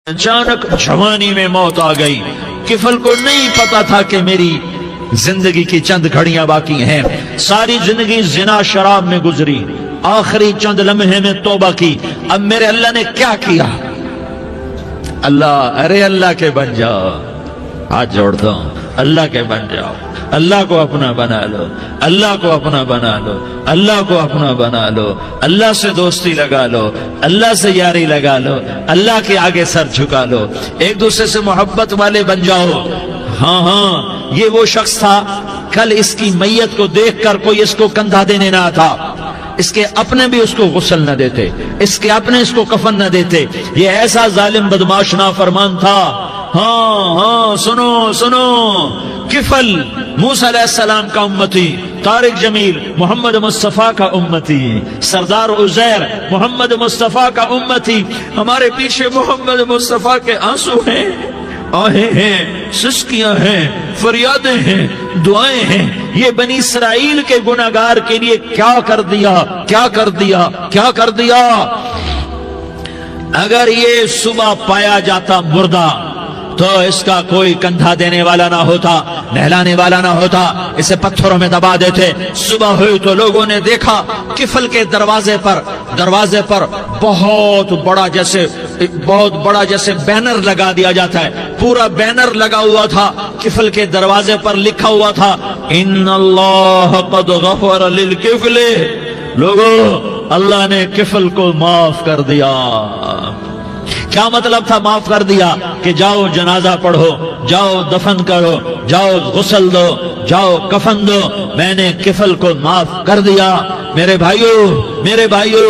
اچانک جوانی میں موت آ گئی. کفل کو نہیں پتا تھا کہ میری زندگی کی چند گھڑیاں باقی ہیں. ساری زندگی زنا شراب میں گزری, آخری چند لمحے میں توبہ کی. اب میرے اللہ نے کیا کیا؟ اللہ, ارے اللہ کے بن جاؤ, ہاتھ جوڑ دو, اللہ کے بن جاؤ, اللہ کو اپنا بنا لو, اللہ کو اپنا بنا لو, اللہ کو اپنا بنا لو, اللہ سے دوستی لگا لو, اللہ سے یاری لگا لو, اللہ کے آگے سر جھکا لو, ایک دوسرے سے محبت والے بن جاؤ. ہاں ہاں, یہ وہ شخص تھا, کل اس کی میت کو دیکھ کر کوئی اس کو کندھا دینے نہ آتا, اس کے اپنے بھی اس کو غسل نہ دیتے, اس کے اپنے اس کو کفن نہ دیتے. یہ ایسا ظالم بدماش نافرمان تھا. ہاں ہاں, سنو سنو, کفل موسیٰ علیہ السلام کا امتی, طارق جمیل محمد مصطفیٰ کا امتی, سردار عزیر محمد مصطفیٰ کا امتی. ہمارے پیچھے محمد مصطفیٰ کے آنسو ہیں, آہیں ہیں, سسکیاں ہیں, فریادیں ہیں, دعائیں ہیں. یہ بنی اسرائیل کے گناہگار کے لیے کیا کر دیا, کیا کر دیا, کیا کر دیا. اگر یہ صبح پایا جاتا مردہ تو اس کا کوئی کندھا دینے والا نہ ہوتا, نہلانے والا نہ ہوتا, اسے پتھروں میں دبا دیتے. صبح ہوئی تو لوگوں نے دیکھا کفل کے دروازے پر بہت بڑا جیسے بینر لگا دیا جاتا ہے, پورا بینر لگا ہوا تھا. کفل کے دروازے پر لکھا ہوا تھا, ان اللہ قد غفر للکفل. لوگوں, اللہ نے کفل کو معاف کر دیا. کیا مطلب تھا معاف کر دیا؟ کہ جاؤ جنازہ پڑھو, جاؤ دفن کرو, جاؤ غسل دو, جاؤ کفن دو, میں نے کفل کو معاف کر دیا. میرے بھائیو,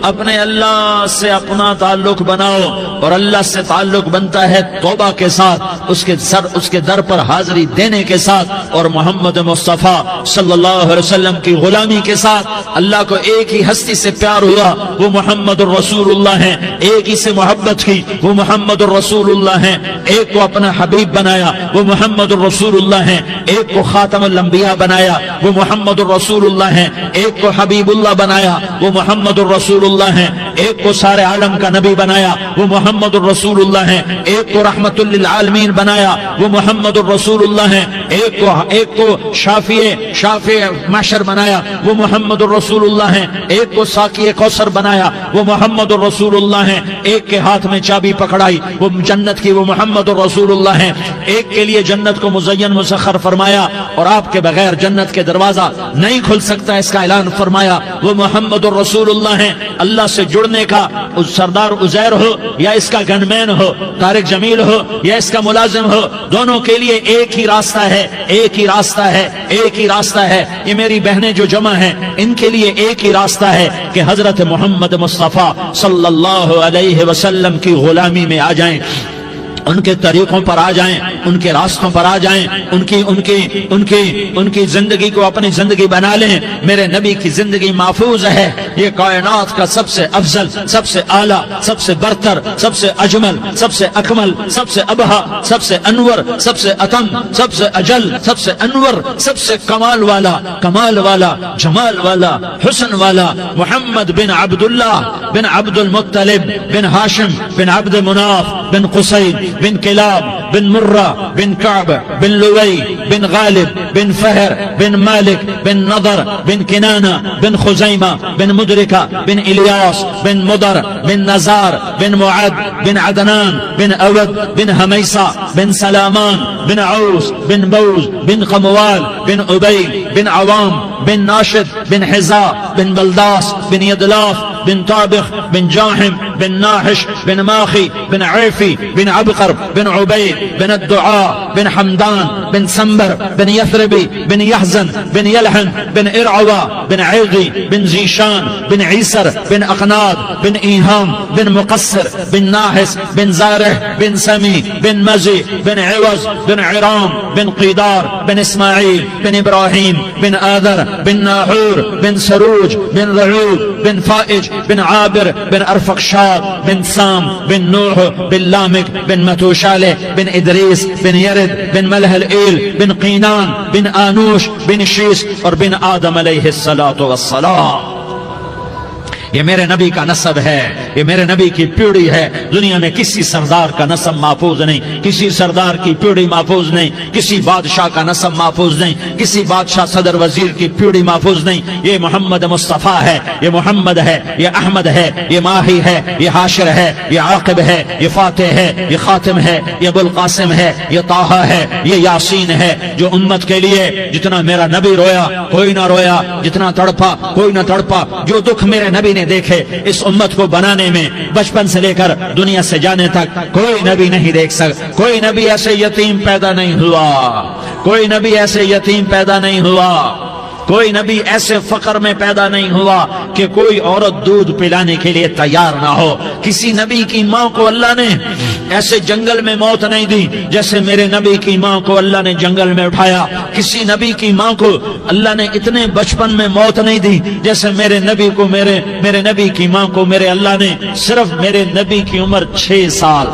اپنے اللہ سے اپنا تعلق بناؤ, اور اللہ سے تعلق بنتا ہے توبہ کے ساتھ, اس کے در پر حاضری دینے کے ساتھ, اور محمد مصطفیٰ صلی اللہ علیہ وسلم کی غلامی کے ساتھ. اللہ کو ایک ہی ہستی سے پیار ہوا, وہ محمد الرسول اللہ ہیں. ایک ہی سے محبت کی, وہ محمد الرسول اللہ ہیں. ایک کو اپنا حبیب بنایا, وہ محمد الرسول اللہ ہیں. ایک کو خاتم الانبیاء بنایا, وہ محمد الرسول اللہ ہیں. ایک کو حبیب اللہ بنایا, وہ محمد الرسول اللہ ہیں. ایک کو سارے عالم کا نبی بنایا, وہ محمد الرسول اللہ ہیں. ایک کو رحمت للعالمین بنایا, وہ محمد الرسول اللہ ہیں. ایک کو شافع محشر بنایا, وہ محمد الرسول اللہ ہیں. ایک کو ساقی کوثر بنایا, وہ محمد الرسول اللہ ہیں. ایک کے ہاتھ میں چابی پکڑائی, وہ جنت کی, وہ محمد الرسول اللہ ہیں. ایک کے لیے جنت کو مزین مسخر فرمایا, اور آپ کے بغیر جنت کے دروازہ نہیں کھل سکتا, اس کا اعلان فرمایا, وہ محمد الرسول اللہ ہیں. اللہ سے جڑنے کا سردار عزیر ہو یا اس کا گن مین ہو, طارق جمیل ہو یا اس کا ملازم ہو, دونوں کے لیے ایک ہی راستہ ہے, ایک ہی راستہ ہے, ایک ہی راستہ ہے. یہ میری بہنیں جو جمع ہیں, ان کے لیے ایک ہی راستہ ہے کہ حضرت محمد مصطفیٰ صلی اللہ علیہ وسلم کی غلامی میں آ جائیں, ان کے طریقوں پر آ جائیں, ان کے راستوں پر آ جائیں, ان کی زندگی کو اپنی زندگی بنا لیں. میرے نبی کی زندگی محفوظ ہے. یہ کائنات کا سب سے افضل, سب سے اعلیٰ, سب سے برتر, سب سے اجمل, سب سے اکمل, سب سے ابہا, سب سے انور, سب سے اتم, سب سے اجل, سب سے انور, سب سے کمال والا, جمال والا, حسن والا, محمد بن عبداللہ بن عبد المطلب بن ہاشم بن عبد مناف بن قصی بن کلاب بن مرہ بن کعب بن لوی بن غالب بن فہر بن مالک بن نضر بن کنانہ بن خزیمہ بن مدرکہ بن الیاس بن مدر بن نزار بن معد بن عدنان بن اود بن حمیسہ بن سلامان بن عوس بن بوز بن قموال بن عبید بن عوام بن ناشد بن حزا بن بلداس بن یدلاف بن طابخ بن جاحم بن ناحش بن ماخي بن عيفي بن عبقر بن عبيد بن الدعاء بن حمدان بن سنبر بن يثربي بن يحزن بن يلحن بن إرعوى بن عيغي بن زيشان بن عيسر بن أقناد بن إيهام بن مقصر بن ناحس بن زارح بن سمي بن مزي بن عوز بن عرام بن قيدار بن إسماعيل بن إبراهيم بن آذر بن ناحور بن سروج بن رعوب بن فائج بن عابر بن أرفقشاد بن سام بن نوح بن لامك بن متوشالة بن إدريس بن يرد بن ملح الإيل بن قينان بن آنوش بن شيس اور بن آدم علیہ الصلاة والسلام. یہ میرے نبی کا نسب ہے، یہ میرے نبی کی پیڑھی ہے۔ دنیا میں کسی سردار کا نسب محفوظ نہیں، کسی سردار کی پیڑھی محفوظ نہیں، کسی بادشاہ کا نسب محفوظ نہیں، کسی بادشاہ صدر وزیر کی پیڑھی محفوظ نہیں۔ یہ محمد مصطفیٰ ہے، یہ محمد ہے، یہ احمد ہے، یہ ماہی ہے، یہ حاشر ہے، یہ عاقب ہے، یہ فاتح ہے، یہ خاتم ہے، یہ ابو القاسم ہے، یہ طٰہٰ ہے، یہ یاسین ہے۔ جو امت کے لیے جتنا میرا نبی رویا کوئی نہ رویا، جتنا تڑپا کوئی نہ تڑپا، جو دکھ میرے نبی نے دیکھے اس امت کو بنانے میں، بچپن سے لے کر دنیا سے جانے تک کوئی نبی نہیں دیکھ سکتا۔ کوئی نبی ایسے یتیم پیدا نہیں ہوا، کوئی نبی ایسے یتیم پیدا نہیں ہوا، کوئی نبی ایسے فقر میں پیدا نہیں ہوا کہ کوئی عورت دودھ پلانے کے لیے تیار نہ ہو۔ کسی نبی کی ماں کو اللہ نے ایسے جنگل میں موت نہیں دی جیسے میرے نبی کی ماں کو اللہ نے جنگل میں اٹھایا۔ کسی نبی کی ماں کو اللہ نے اتنے بچپن میں موت نہیں دی جیسے میرے نبی کو میرے نبی کی ماں کو میرے اللہ نے صرف میرے نبی کی عمر 6 سال،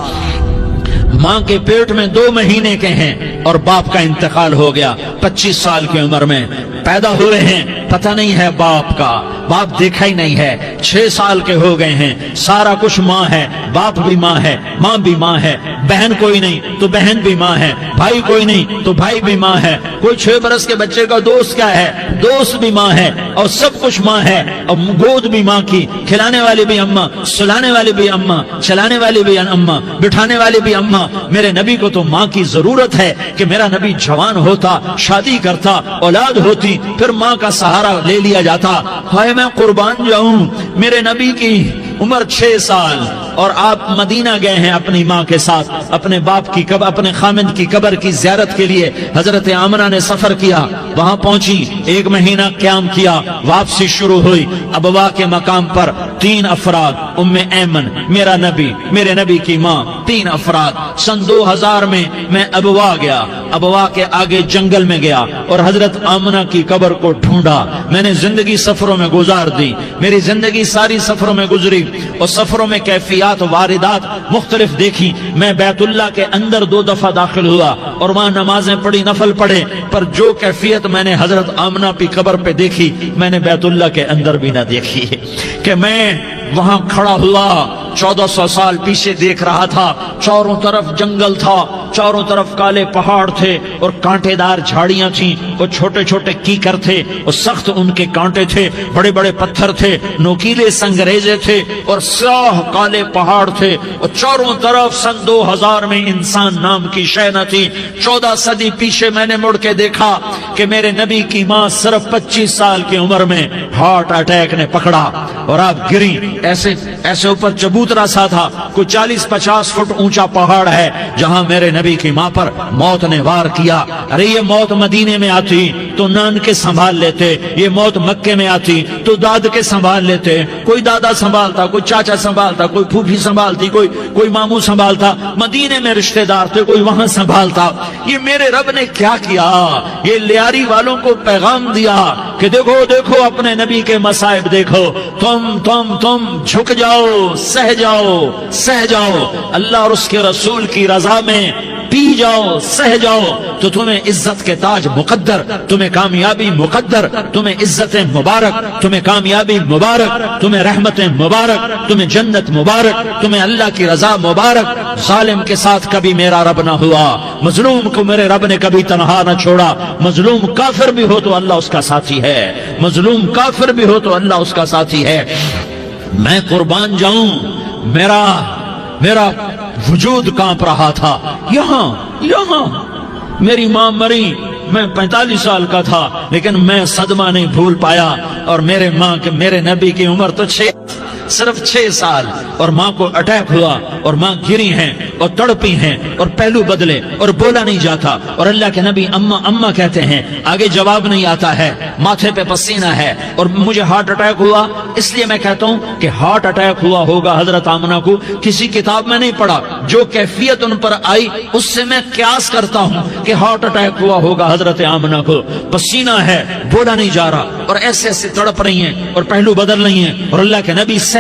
ماں کے پیٹ میں 2 مہینے کے ہیں اور باپ کا انتقال ہو گیا 25 سال کی عمر میں پیدا ہوئے ہیں، پتہ نہیں ہے باپ کا، باپ دیکھا ہی نہیں ہے، 6 سال کے ہو گئے ہیں، سارا کچھ ماں ہے، باپ بھی ماں ہے، ماں بھی ماں ہے، بہن کوئی نہیں تو بہن بھی ماں ہے، بھائی کوئی نہیں تو بھائی بھی ماں ہے، کوئی 6 برس کے بچے کا دوست کیا ہے، دوست بھی ماں ہے، اور سب کچھ ماں ہے، اور گود بھی ماں کی، کھلانے والی بھی اماں، سلانے والی بھی اماں، چلانے والی بھی اماں، بٹھانے والی بھی اماں۔ میرے نبی کو تو ماں کی ضرورت ہے کہ میرا نبی جوان ہوتا، شادی کرتا، اولاد ہوتی، پھر ماں کا سہارا لے لیا جاتا۔ ہائے میں قربان جاؤں، میرے نبی کی عمر 6 سال اور آپ مدینہ گئے ہیں اپنی ماں کے ساتھ، اپنے باپ کی اپنے خامند کی قبر کی زیارت کے لیے حضرت آمنہ نے سفر کیا، وہاں پہنچی، 1 مہینہ قیام کیا، واپسی شروع ہوئی۔ ابوا کے مقام پر 3 افراد، ام ایمن، میرا نبی، میرے نبی کی ماں، 3 افراد۔ سن 2000 میں ابوا گیا، ابوا کے آگے جنگل میں گیا اور حضرت آمنہ کی قبر کو ڈھونڈا۔ میں نے زندگی سفروں میں گزار دی، میری زندگی ساری سفروں میں گزری اور سفروں میں کیفیات واردات مختلف دیکھی۔ میں بیت اللہ کے اندر 2 دفعہ داخل ہوا اور وہاں نمازیں پڑھی، نفل پڑھے، پر جو کیفیت میں نے حضرت آمنہ کی قبر پہ دیکھی میں نے بیت اللہ کے اندر بھی نہ دیکھی، کہ میں وہاں کھڑا ہوا 1400 سال پیچھے دیکھ رہا تھا، چاروں طرف جنگل تھا، چاروں طرف کالے پہاڑ تھے اور کانٹے دار جھاڑیاں تھیں، اور چھوٹے چھوٹے کیکر تھے اور سخت ان کے کانٹے تھے، بڑے بڑے پتھر تھے، نوکیلے سنگریزے تھے اور سیاہ کالے پہاڑ تھے، اور چاروں طرف سن 2000 میں انسان نام کی شے نہ تھی۔ 14 صدی پیچھے میں نے مڑ کے دیکھا کہ میرے نبی کی ماں صرف 25 سال کی عمر میں ہارٹ اٹیک نے پکڑا اور آپ گری، ایسے اوپر چبوترا سا تھا، کوئی 40-50 فٹ اونچا پہاڑ ہے جہاں میرے نبی کی ماں پر موت نے وار کیا۔ ارے یہ موت مدینے میں آتی تو نان کے سنبھال لیتے، یہ موت مکے میں آتی تو داد کے سنبھال لیتے، کوئی دادا سنبھالتا، کوئی چاچا سنبھالتا، کوئی پھوپھی سنبھالتی، کوئی ماموں سنبھالتا، مدینے میں رشتہ دار تھے کوئی وہاں سنبھالتا۔ یہ میرے رب نے کیا کیا؟ یہ لیاری والوں کو پیغام دیا کہ دیکھو دیکھو اپنے نبی کے مصائب دیکھو، تم جھک جاؤ، سہ جاؤ، اللہ اور اس کے رسول کی رضا میں پی جاؤ، سہ جاؤ، تو تمہیں عزت کے تاج مقدر، تمہیں کامیابی مقدر، تمہیں عزت مبارک، تمہیں کامیابی مبارک، تمہیں رحمت مبارک، تمہیں جنت مبارک، تمہیں اللہ کی رضا مبارک۔ ظالم کے ساتھ کبھی میرا رب نہ ہوا، مظلوم کو میرے رب نے کبھی تنہا نہ چھوڑا۔ مظلوم کافر بھی ہو تو اللہ اس کا ساتھی ہے، مظلوم کافر بھی ہو تو اللہ اس کا ساتھی ہے۔ میں قربان جاؤں، میرا وجود کانپ رہا تھا۔ یہاں میری ماں مری، میں 45 سال کا تھا، لیکن میں صدمہ نہیں بھول پایا، اور میرے نبی کی عمر تو صرف 6 سال، اور ماں کو اٹیک ہوا اور ماں گری ہیں اور تڑپی ہیں اور پہلو بدلے اور بولا نہیں جاتا، اور اللہ کے نبی اماں کہتے ہیں، آگے جواب نہیں آتا ہے، ماتھے پہ پسینہ ہے، اور مجھے ہارٹ اٹیک ہوا۔ اس لیے میں کہتا ہوں کہ ہارٹ اٹیک ہوا ہوگا حضرت آمنہ کو، کسی کتاب میں نہیں پڑھا، جو کیفیت ان پر آئی اس سے میں قیاس کرتا ہوں کہ ہارٹ اٹیک ہوا ہوگا حضرت آمنہ کو۔ پسینہ ہے، بولا نہیں جا رہا، اور ایسے تڑپ رہی ہیں اور پہلو بدل رہی ہیں، اور اللہ کے نبی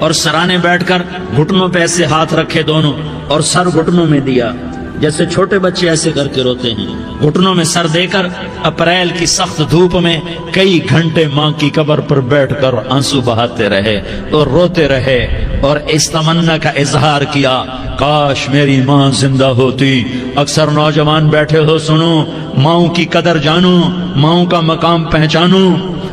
اور سرانے بیٹھ کر گھٹنوں پہ ایسے ہاتھ رکھے دونوں اور سر گھٹنوں میں دیا، جیسے چھوٹے بچے ایسے کر کے روتے ہیں، گھٹنوں میں سر دے کر اپریل کی سخت دھوپ میں کئی گھنٹے ماں کی قبر پر بیٹھ کر آنسو بہاتے رہے اور روتے رہے اور اس تمنا کا اظہار کیا، کاش میری ماں زندہ ہوتی۔ اکثر نوجوان بیٹھے ہو، سنو، ماؤں کی قدر جانو، ماؤں کا مقام پہچانو،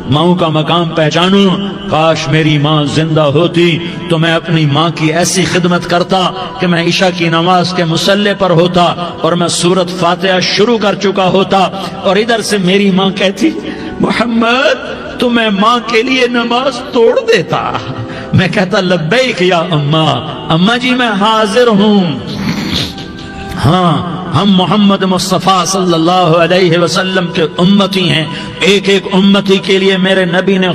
ماؤں کا مقام پہچانو۔ کاش میری ماں زندہ ہوتی تو میں اپنی ماں کی ایسی خدمت کرتا کہ میں عشاء کی نماز کے مصلی پر ہوتا اور میں سورۃ فاتحہ شروع کر چکا ہوتا، اور ادھر سے میری ماں کہتی محمد تو میں ماں کے لیے نماز توڑ دیتا۔ میں کہتا لبیک یا اماں، اماں جی میں حاضر ہوں۔ ہاں، ہم محمد مصطفیٰ صلی اللہ علیہ وسلم کے امتی ہیں، ایک ایک امتی کے لیے میرے نبی نے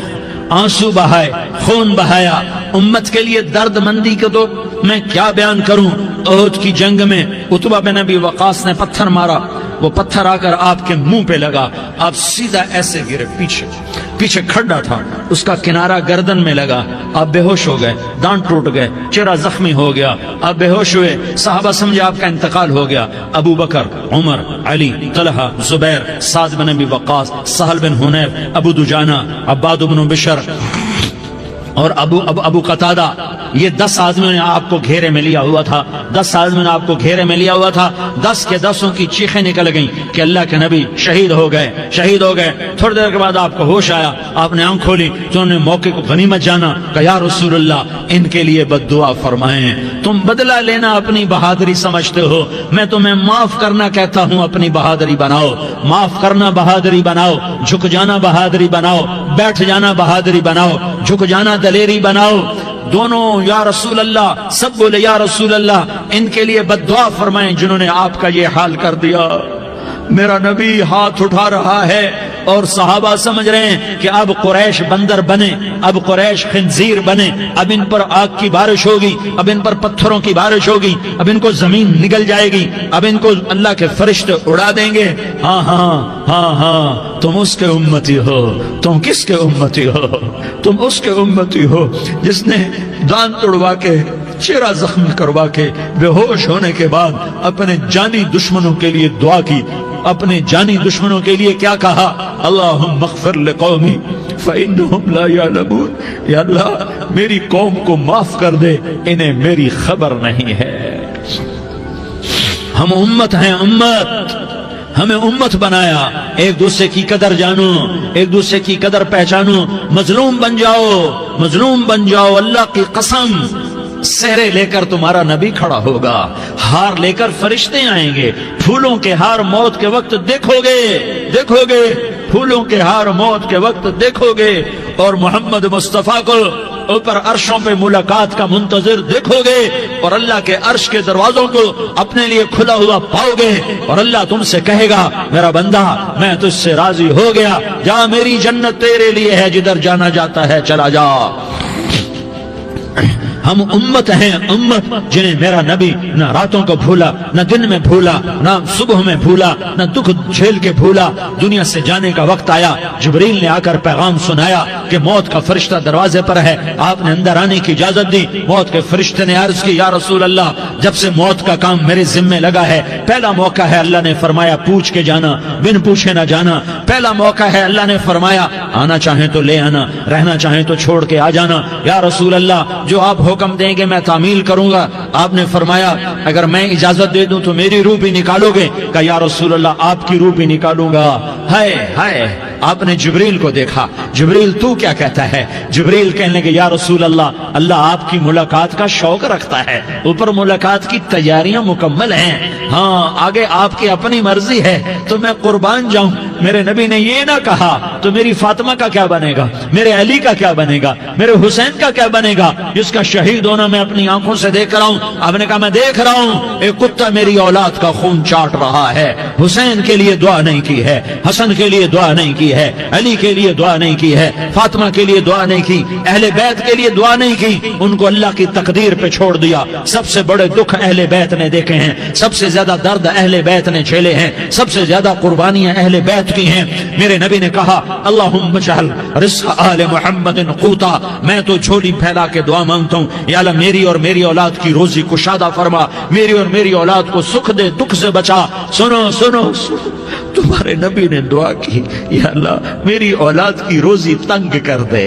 آنسو بہائے، خون بہایا، امت کے لیے درد مندی کو تو میں کیا بیان کروں۔ احد کی جنگ میں عتبہ بن ابی وقاص نے پتھر مارا، وہ پتھر آ کر آپ کے منہ پہ لگا، آپ سیدھا ایسے گرے، پیچھے کھڈا تھا، اس کا کنارہ گردن میں لگا، آپ بے ہوش ہو گئے، دانت ٹوٹ گئے، چہرہ زخمی ہو گیا، آپ بے ہوش ہوئے، صحابہ سمجھے آپ کا انتقال ہو گیا۔ ابو بکر، عمر، علی، طلحہ، زبیر، سعد بن ابی وقاص، سہل بن حنیف، ابو دجانہ، عباد بن بشر اور ابو قتادہ، یہ 10 آدمیوں نے آپ کو گھیرے میں لیا ہوا تھا، 10 آدمیوں نے آپ کو گھیرے میں لیا ہوا تھا، 10 کے 10 کی چیخیں نکل گئیں کہ اللہ کے نبی شہید ہو گئے، شہید ہو گئے۔ تھوڑی دیر کے بعد آپ کو ہوش آیا، آپ نے آنکھ کھولی تو انہوں نے موقع کو غنیمت جانا کہ یا رسول اللہ ان کے لیے بد دعا فرمائیں، تم بدلہ لینا اپنی بہادری سمجھتے ہو، میں تمہیں معاف کرنا کہتا ہوں، اپنی بہادری بناؤ، معاف کرنا بہادری بناؤ، جھک جانا بہادری بناؤ، بیٹھ جانا بہادری بناؤ، جھک جانا دلیری بناؤ۔ دونوں یا رسول اللہ، سب بولے یا رسول اللہ، ان کے لیے بد دعا فرمائیں جنہوں نے آپ کا یہ حال کر دیا۔ میرا نبی ہاتھ اٹھا رہا ہے اور صحابہ سمجھ رہے ہیں کہ اب قریش بندر بنے، اب قریش خنزیر بنے، اب ان پر آگ کی بارش ہوگی، اب ان پر پتھروں کی بارش ہوگی، اب ان کو زمین نگل جائے گی، اب ان کو اللہ کے فرشتے اڑا دیں گے۔ ہاں ہاں ہاں ہاں، تم اس کے امتی ہو، تم کس کے امتی ہو؟ تم اس کے امتی ہو جس نے دانت توڑوا کے، چہرہ زخمی کروا کے، بے ہوش ہونے کے بعد اپنے جانی دشمنوں کے لیے دعا کی، اپنے جانی دشمنوں کے لیے کیا کہا؟ اللہم اغفر لقومی فإنہم لا یعلمون، یا اللہ میری قوم کو معاف کر دے، انہیں میری خبر نہیں ہے۔ ہم امت ہیں، امت، ہمیں امت بنایا، ایک دوسرے کی قدر جانو، ایک دوسرے کی قدر پہچانو، مظلوم بن جاؤ، مظلوم بن جاؤ، اللہ کی قسم سہرے لے کر تمہارا نبی کھڑا ہوگا، ہار لے کر فرشتے آئیں گے، پھولوں کے ہار موت کے وقت دیکھو گے، دیکھو گے، پھولوں کے ہار موت کے وقت دیکھو گے، اور محمد مصطفیٰ کو اوپر عرشوں پہ ملاقات کا منتظر دیکھو گے، اور اللہ کے عرش کے دروازوں کو اپنے لیے کھلا ہوا پاؤ گے، اور اللہ تم سے کہے گا میرا بندہ میں تجھ سے راضی ہو گیا، جا میری جنت تیرے لیے ہے، جدھر جانا جاتا ہے چلا جا۔ ہم امت ہیں، امت جنہیں میرا نبی نہ راتوں کو بھولا، نہ دن میں بھولا، نہ صبح میں بھولا، نہ دکھ جھیل کے بھولا۔ دنیا سے جانے کا وقت آیا، جبریل نے آ کر پیغام سنایا کہ موت کا فرشتہ دروازے پر ہے، آپ نے اندر آنے کی اجازت دی۔ موت کے فرشتے نے عرض کی یا رسول اللہ جب سے موت کا کام میرے ذمے لگا ہے، پہلا موقع ہے، اللہ نے فرمایا پوچھ کے جانا، بن پوچھے نہ جانا، پہلا موقع ہے، اللہ نے فرمایا آنا چاہیں تو لے آنا، رہنا چاہیں تو چھوڑ کے آ جانا۔ یا رسول اللہ جو آپ حکم دیں گے میں تعمیل کروں گا۔ آپ نے فرمایا اگر میں اجازت دے دوں تو میری روح بھی نکالو گے؟ کہ یا رسول اللہ آپ کی روح بھی نکالوں گا۔ ہائے ہائے، آپ نے جبریل کو دیکھا، جبریل تو کیا کہتا ہے؟ جبریل کہنے لگے یا رسول اللہ اللہ آپ کی ملاقات کا شوق رکھتا ہے، اوپر ملاقات کی تیاریاں مکمل ہیں، ہاں آگے آپ کی اپنی مرضی ہے تو میں قربان جاؤں۔ میرے نبی نے یہ نہ کہا تو میری فاطمہ کا کیا بنے گا، میرے علی کا کیا بنے گا، میرے حسین کا کیا بنے گا جس کا شہید ہونا میں اپنی آنکھوں سے دیکھ رہا ہوں۔ آپ نے کہا میں دیکھ رہا ہوں ایک کتا میری اولاد کا خون چاٹ رہا ہے، حسین کے لیے دعا نہیں کی ہے، حسن کے لیے دعا نہیں کی ہے، علی کے لیے دعا نہیں کی ہے، فاطمہ کے لیے دعا نہیں کی، اہل بیت کے لیے دعا نہیں کی، ان کو اللہ کی تقدیر پہ چھوڑ دیا۔ سب سے بڑے دکھ اہل بیت نے دیکھے ہیں، سب سے زیادہ درد اہل بیت نے جھیلے ہیں، سب سے زیادہ قربانیاں اہل بیت بیعت کی ہیں. میرے نبی نے کہا اللہم اجعل رزق آل محمد قوتا. میں تو جھولی پھیلا کے دعا مانگتا ہوں یا اللہ میری اور میری اولاد کی روزی کشادہ فرما, میری اور میری اولاد کو سکھ دے, دکھ سے بچا. سنو سنو سنو, تمہارے نبی نے دعا کی یا اللہ میری اولاد کی روزی تنگ کر دے,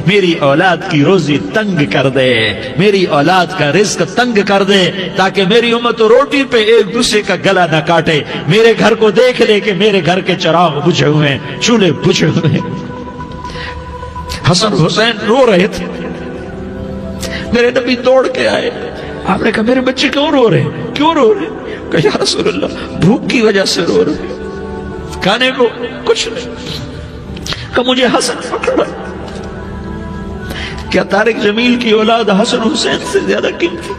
میری اولاد کی روزی تنگ کر دے, میری اولاد کا رزق تنگ کر دے, تاکہ میری امت روٹی پہ ایک دوسرے کا گلا نہ کاٹے. میرے گھر کو دیکھ لے کہ میرے گھر کے چراغ بجھے ہوئے ہیں, چولہے بجھے ہوئے ہیں. حسن حسین رو رہے تھے. میرے نبی دوڑ کے آئے. آپ نے کہا میرے بچے کیوں رو رہے ہیں, کیوں رو رہے ہیں؟ کہا یا رسول اللہ بھوک کی وجہ سے رو رہے ہیں, کھانے کو کچھ نہیں. کہ مجھے حسن پکڑا. کیا طارق جمیل کی اولاد حسن حسین سے زیادہ قیمتی؟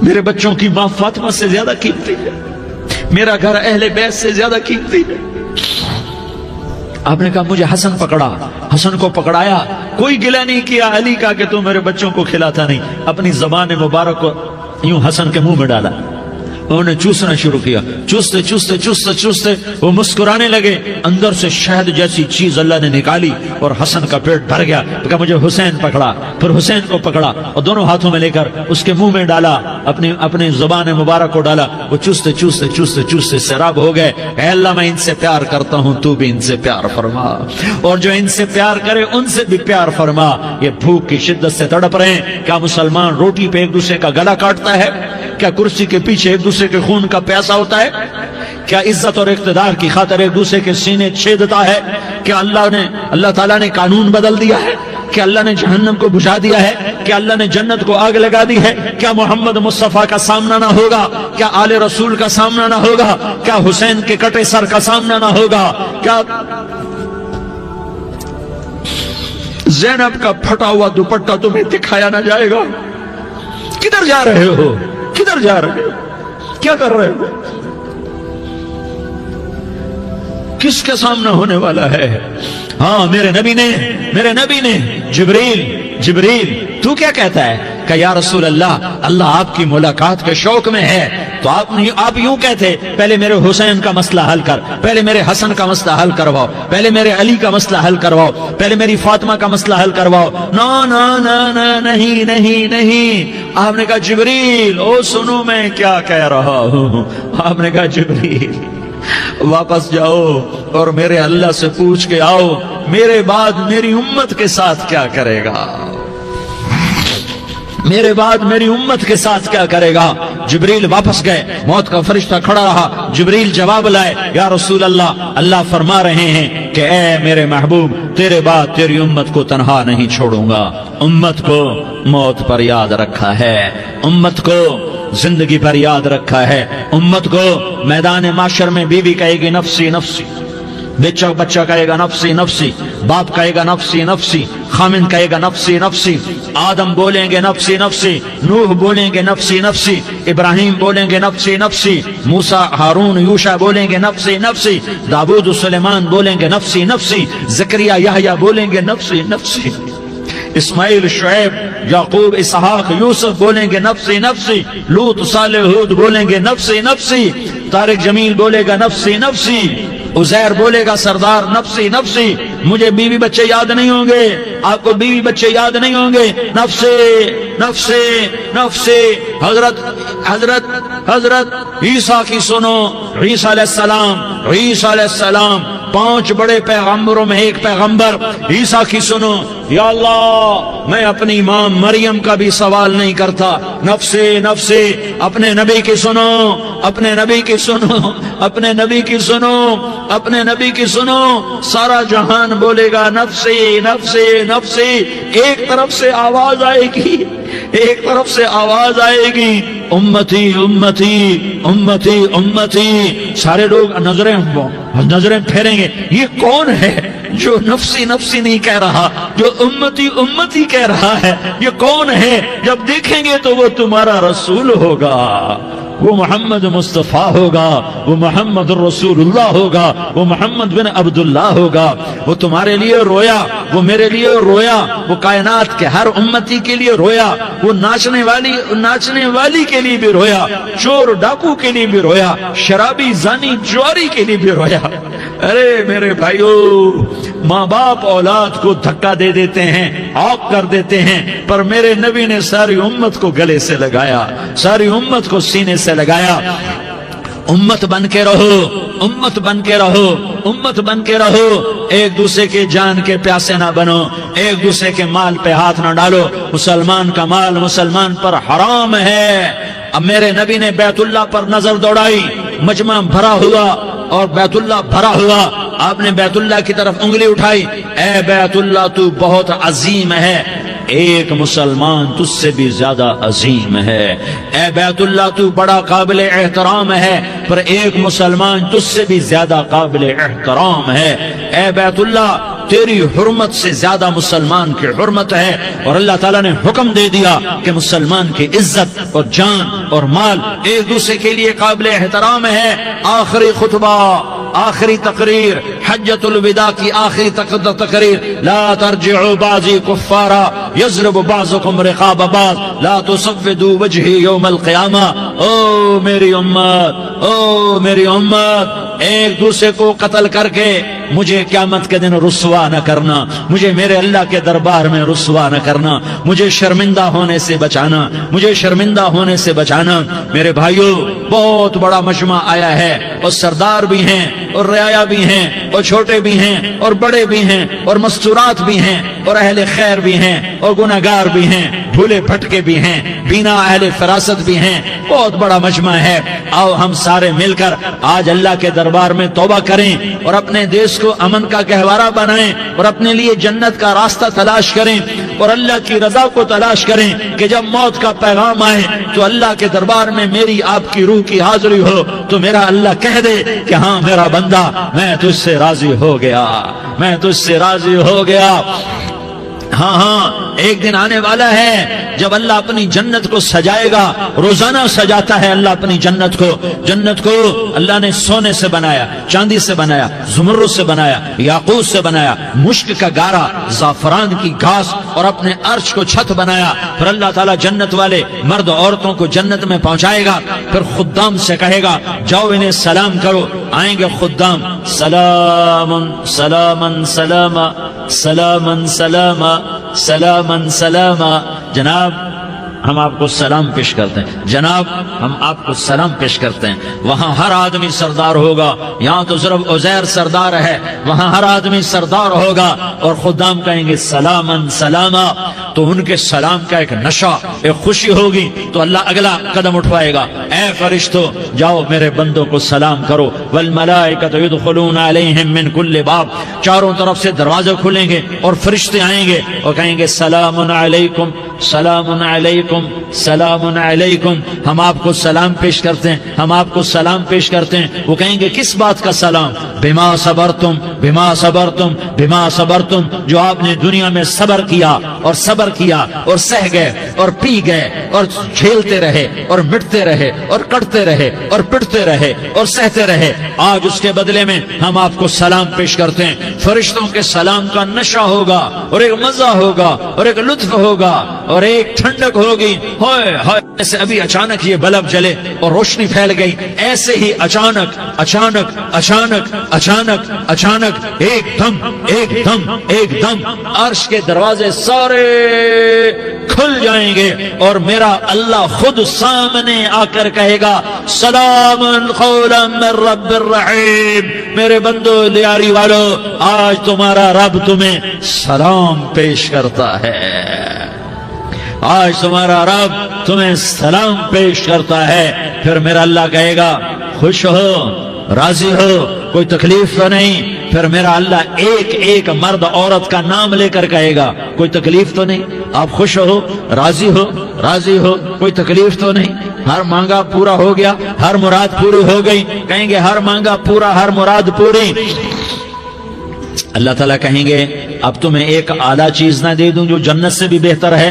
میرے بچوں کی ماں فاطمہ سے زیادہ قیمتی ہے, میرا گھر اہل بیت سے زیادہ قیمتی ہے. آپ نے کہا مجھے حسن پکڑا. حسن کو پکڑایا, کوئی گلہ نہیں کیا علی کا کہ تو میرے بچوں کو کھلاتا نہیں. اپنی زبان مبارک کو یوں حسن کے منہ میں ڈالا, انہوں نے چوسنا شروع کیا. چوستے چوستے چوستے چوستے وہ مسکرانے لگے. اندر سے شہد جیسی چیز اللہ نے نکالی اور حسن کا پیٹ بھر گیا. کہا مجھے حسین پکڑا. پھر حسین کو پکڑا اور دونوں ہاتھوں میں لے کر اس کے منہ میں ڈالا, اپنی زبان مبارک کو ڈالا. وہ چوستے چوستے چوستے چوستے سیراب ہو گئے. اے اللہ میں ان سے پیار کرتا ہوں, تو بھی ان سے پیار فرما, اور جو ان سے پیار کرے ان سے بھی پیار فرما. یہ بھوک کی شدت سے تڑپ رہے ہیں. کیا مسلمان روٹی پہ ایک دوسرے کا گلا کاٹتا ہے؟ کیا کرسی کے پیچھے ایک دوسرے کے خون کا پیاسا ہوتا ہے؟ کیا عزت اور اقتدار کی خاطر ایک دوسرے کے سینے چھیدتا ہے؟ کیا اللہ تعالیٰ نے قانون بدل دیا ہے؟ کیا اللہ نے جہنم کو بجھا دیا ہے؟ کیا اللہ نے جنت کو آگ لگا دی ہے؟ کیا محمد مصطفیٰ کا سامنا نہ ہوگا؟ کیا آل رسول کا سامنا نہ ہوگا؟ کیا حسین کے کٹے سر کا سامنا نہ ہوگا؟ کیا زینب کا پھٹا ہوا دوپٹہ تمہیں دکھایا نہ جائے گا؟ کدھر جا رہے ہو؟ کدھر جا رہے ہو؟ کیا کر رہے ہو؟ کس کے سامنا ہونے والا ہے؟ ہاں میرے نبی نے جبریل تو کیا کہتا ہے؟ کہ یا رسول اللہ آپ کی ملاقات کے شوق میں ہے. تو آپ یوں کہتے پہلے میرے حسین کا مسئلہ حل کر, پہلے میرے حسن کا مسئلہ حل کرواؤ, پہلے میرے علی کا مسئلہ حل کرواؤ, پہلے میری فاطمہ کا مسئلہ حل کرواؤ. نہیں. آپ نے کہا جبریل او سنو میں کیا کہہ رہا ہوں. آپ نے کہا جبریل واپس جاؤ اور میرے اللہ سے پوچھ کے آؤ میرے بعد میری امت کے ساتھ کیا کرے گا, میرے بعد میری امت کے ساتھ کیا کرے گا. جبریل واپس گئے, موت کا فرشتہ کھڑا رہا. جبریل جواب لائے, یا رسول اللہ فرما رہے ہیں کہ اے میرے محبوب تیرے بعد تیری امت کو تنہا نہیں چھوڑوں گا. امت کو موت پر یاد رکھا ہے, امت کو زندگی پر یاد رکھا ہے, امت کو میدان معاشر میں بیوی کہے گی نفسی نفسی, بچہ کہے گا نفسی نفسی, باپ کہے گا نفسی نفسی, خامن کہے گا نفسی نفسی, آدم بولیں گے نفسی نفسی, نوح بولیں گے نفسی نفسی, ابراہیم بولیں گے نفسی نفسی, موسیٰ ہارون یوشع بولیں گے نفسی نفسی, داؤد سلیمان بولیں گے نفسی نفسی, زکریا یحییٰ بولیں گے نفسی نفسی, اسماعیل شعیب یعقوب اسحاق یوسف بولیں گے نفسی نفسی, لوط صالح ہود بولیں گے نفسی نفسی, طارق جمیل بولے گا نفسی نفسی, عزیر بولے گا سردار نفسی نفسی. مجھے بیوی بچے یاد نہیں ہوں گے, آپ کو بیوی بچے یاد نہیں ہوں گے. نفسی نفسی نفسی. حضرت عیسیٰ کی سنو. عیسیٰ علیہ السلام 5 بڑے پیغمبروں میں ایک پیغمبر. عیسیٰ کی سنو. یا اللہ میں اپنی ماں مریم کا بھی سوال نہیں کرتا. نفسی نفسی. اپنے نبی کی سنو, اپنے نبی کی سنو, اپنے نبی کی سنو, اپنے نبی کی سنو. سارا جہان بولے گا نفسی نفسی نفسی. ایک طرف سے آواز آئے گی, ایک طرف سے آواز آئے گی امتی امتی امتی امتی. سارے لوگ نظریں پھیریں گے, یہ کون ہے جو نفسی نفسی نہیں کہہ رہا, جو امتی امتی کہہ رہا ہے؟ یہ کون ہے؟ جب دیکھیں گے تو وہ تمہارا رسول ہوگا. وہ محمد مصطفیٰ ہوگا، وہ محمد رسول اللہ ہوگا، وہ محمد بن عبداللہ ہوگا۔ وہ تمہارے لیے رویا، وہ میرے لیے رویا، وہ کائنات کے ہر امتی کے لیے رویا، وہ ناچنے والی کے لیے بھی رویا، چور ڈاکو کے لیے بھی رویا، شرابی زانی جواری کے لیے بھی رویا۔ ارے میرے بھائیو، ماں باپ اولاد کو دھکا دے دیتے ہیں، عوق کر دیتے ہیں، پر میرے نبی نے ساری امت کو گلے سے لگایا، ساری امت کو سینے سے لگایا۔ امت بن کے رہو، امت بن کے رہو، امت بن کے رہو، ایک دوسرے کے جان کے پیاسے نہ بنو، ایک دوسرے کے مال پہ ہاتھ نہ ڈالو۔ مسلمان کا مال مسلمان پر حرام ہے۔ اب میرے نبی نے بیت اللہ پر نظر دوڑائی، مجمع بھرا ہوا اور بیت اللہ بھرا ہوا، آپ نے بیت اللہ کی طرف انگلی اٹھائی، اے بیت اللہ تو بہت عظیم ہے، ایک مسلمان تجھ سے بھی زیادہ عظیم ہے۔ اے بیت اللہ تو بڑا قابل احترام ہے، پر ایک مسلمان تجھ سے بھی زیادہ قابل احترام ہے۔ اے بیت اللہ تیری حرمت سے زیادہ مسلمان کی حرمت ہے، اور اللہ تعالیٰ نے حکم دے دیا کہ مسلمان کی عزت اور جان اور مال ایک دوسرے کے لیے قابل احترام ہے۔ آخری خطبہ، آخری تقریر، حجۃ الوداع کی آخری تقریر، لا ترجعوا بعضی کفارا یضرب بعضکم رقاب بعض لا تصفدوا وجہی یوم القیامہ۔ او میری امت، او میری امت، ایک دوسرے کو قتل کر کے مجھے قیامت کے دن رسوا نہ کرنا، مجھے میرے اللہ کے دربار میں رسوا نہ کرنا، مجھے شرمندہ ہونے سے بچانا، مجھے شرمندہ ہونے سے بچانا۔ میرے بھائیو، بہت بڑا مجمع آیا ہے، اور سردار بھی ہیں اور رعایا بھی ہیں اور چھوٹے بھی ہیں اور بڑے بھی ہیں اور مستورات بھی ہیں اور اہل خیر بھی ہیں اور گناہگار بھی ہیں، بھولے بھٹکے بھی ہیں، بینا اہل فراست بھی ہیں، بہت بڑا مجمع ہے۔ آؤ ہم سارے مل کر آج اللہ کے دربار میں توبہ کریں اور اپنے دیش کو امن کا گہوارہ بنائیں اور اپنے لیے جنت کا راستہ تلاش کریں اور اللہ کی رضا کو تلاش کریں کہ جب موت کا پیغام آئے تو اللہ کے دربار میں میری آپ کی روح کی حاضری ہو تو میرا اللہ کہہ دے کہ ہاں میرا بندہ، میں تجھ سے راضی ہو گیا، میں تجھ سے راضی ہو گیا۔ ہاں ہاں، ایک دن آنے والا ہے جب اللہ اپنی جنت کو سجائے گا، روزانہ سجاتا ہے اللہ اپنی جنت کو۔ جنت کو اللہ نے سونے سے بنایا، چاندی سے بنایا، زمرد سے بنایا، یاقوت سے بنایا، مشک کا گارا، زعفران کی گھاس اور اپنے عرش کو چھت بنایا۔ پھر اللہ تعالیٰ جنت والے مرد عورتوں کو جنت میں پہنچائے گا، پھر خدام سے کہے گا جاؤ انہیں سلام کرو۔ آئیں گے خدام، سلامن سلامن سلاما سلامن سلاما سلامن سلاما۔ جناب ہم آپ کو سلام پیش کرتے ہیں، جناب ہم آپ کو سلام پیش کرتے ہیں۔ وہاں ہر آدمی سردار ہوگا، یہاں تو صرف عزیر سردار ہے، وہاں ہر آدمی سردار ہوگا، اور خدام کہیں گے سلامن سلاما۔ تو ان کے سلام کا ایک نشہ، ایک خوشی ہوگی، تو اللہ اگلا قدم اٹھوائے گا، اے فرشتو جاؤ میرے بندوں کو سلام کرو۔ والملائکۃ یدخلون علیہم من کل باب، چاروں طرف سے دروازے کھلیں گے اور فرشتے آئیں گے اور کہیں گے سلام علیکم سلام علیکم سلام علیکم۔ ہم آپ کو سلام پیش کرتے ہیں، ہم آپ کو سلام پیش کرتے ہیں۔ وہ کہیں گے کس بات کا سلام؟ بما صبرتم بما صبرتم بما صبرتم، جو آپ نے دنیا میں صبر کیا اور صبر کیا اور سہ گئے اور پی گئے اور جھیلتے رہے اور مٹتے رہے اور کٹتے رہے اور پٹتے رہے اور سہتے رہے، آج اس کے بدلے میں ہم آپ کو سلام پیش کرتے ہیں۔ فرشتوں کے سلام کا نشہ ہوگا اور ایک مزہ ہوگا اور ایک لطف ہوگا اور ایک ٹھنڈک ہوگی۔ ہوئے ہوئے، ایسے ابھی اچانک یہ بلب جلے اور روشنی پھیل گئی، ایسے ہی اچانک اچانک اچانک اچانک اچانک ایک دم ایک دم ایک دم عرش کے دروازے سارے کھل جائیں گے اور میرا اللہ خود سامنے آ کر کہے گا سلام قولا من رب الرحیم۔ میرے بندو لیاری والو، آج تمہارا رب تمہیں سلام پیش کرتا ہے، آج تمہارا رب تمہیں سلام پیش کرتا ہے۔ پھر میرا اللہ کہے گا خوش ہو، راضی ہو، کوئی تکلیف تو نہیں؟ پھر میرا اللہ ایک ایک مرد عورت کا نام لے کر کہے گا کوئی تکلیف تو نہیں؟ آپ خوش ہو، راضی ہو، راضی ہو، کوئی تکلیف تو نہیں؟ ہر مانگا پورا ہو گیا، ہر مراد پوری ہو گئی؟ کہیں گے ہر مانگا پورا، ہر مراد پوری۔ اللہ تعالیٰ کہیں گے اب تمہیں ایک اعلیٰ چیز نہ دے دوں جو جنت سے بھی بہتر ہے؟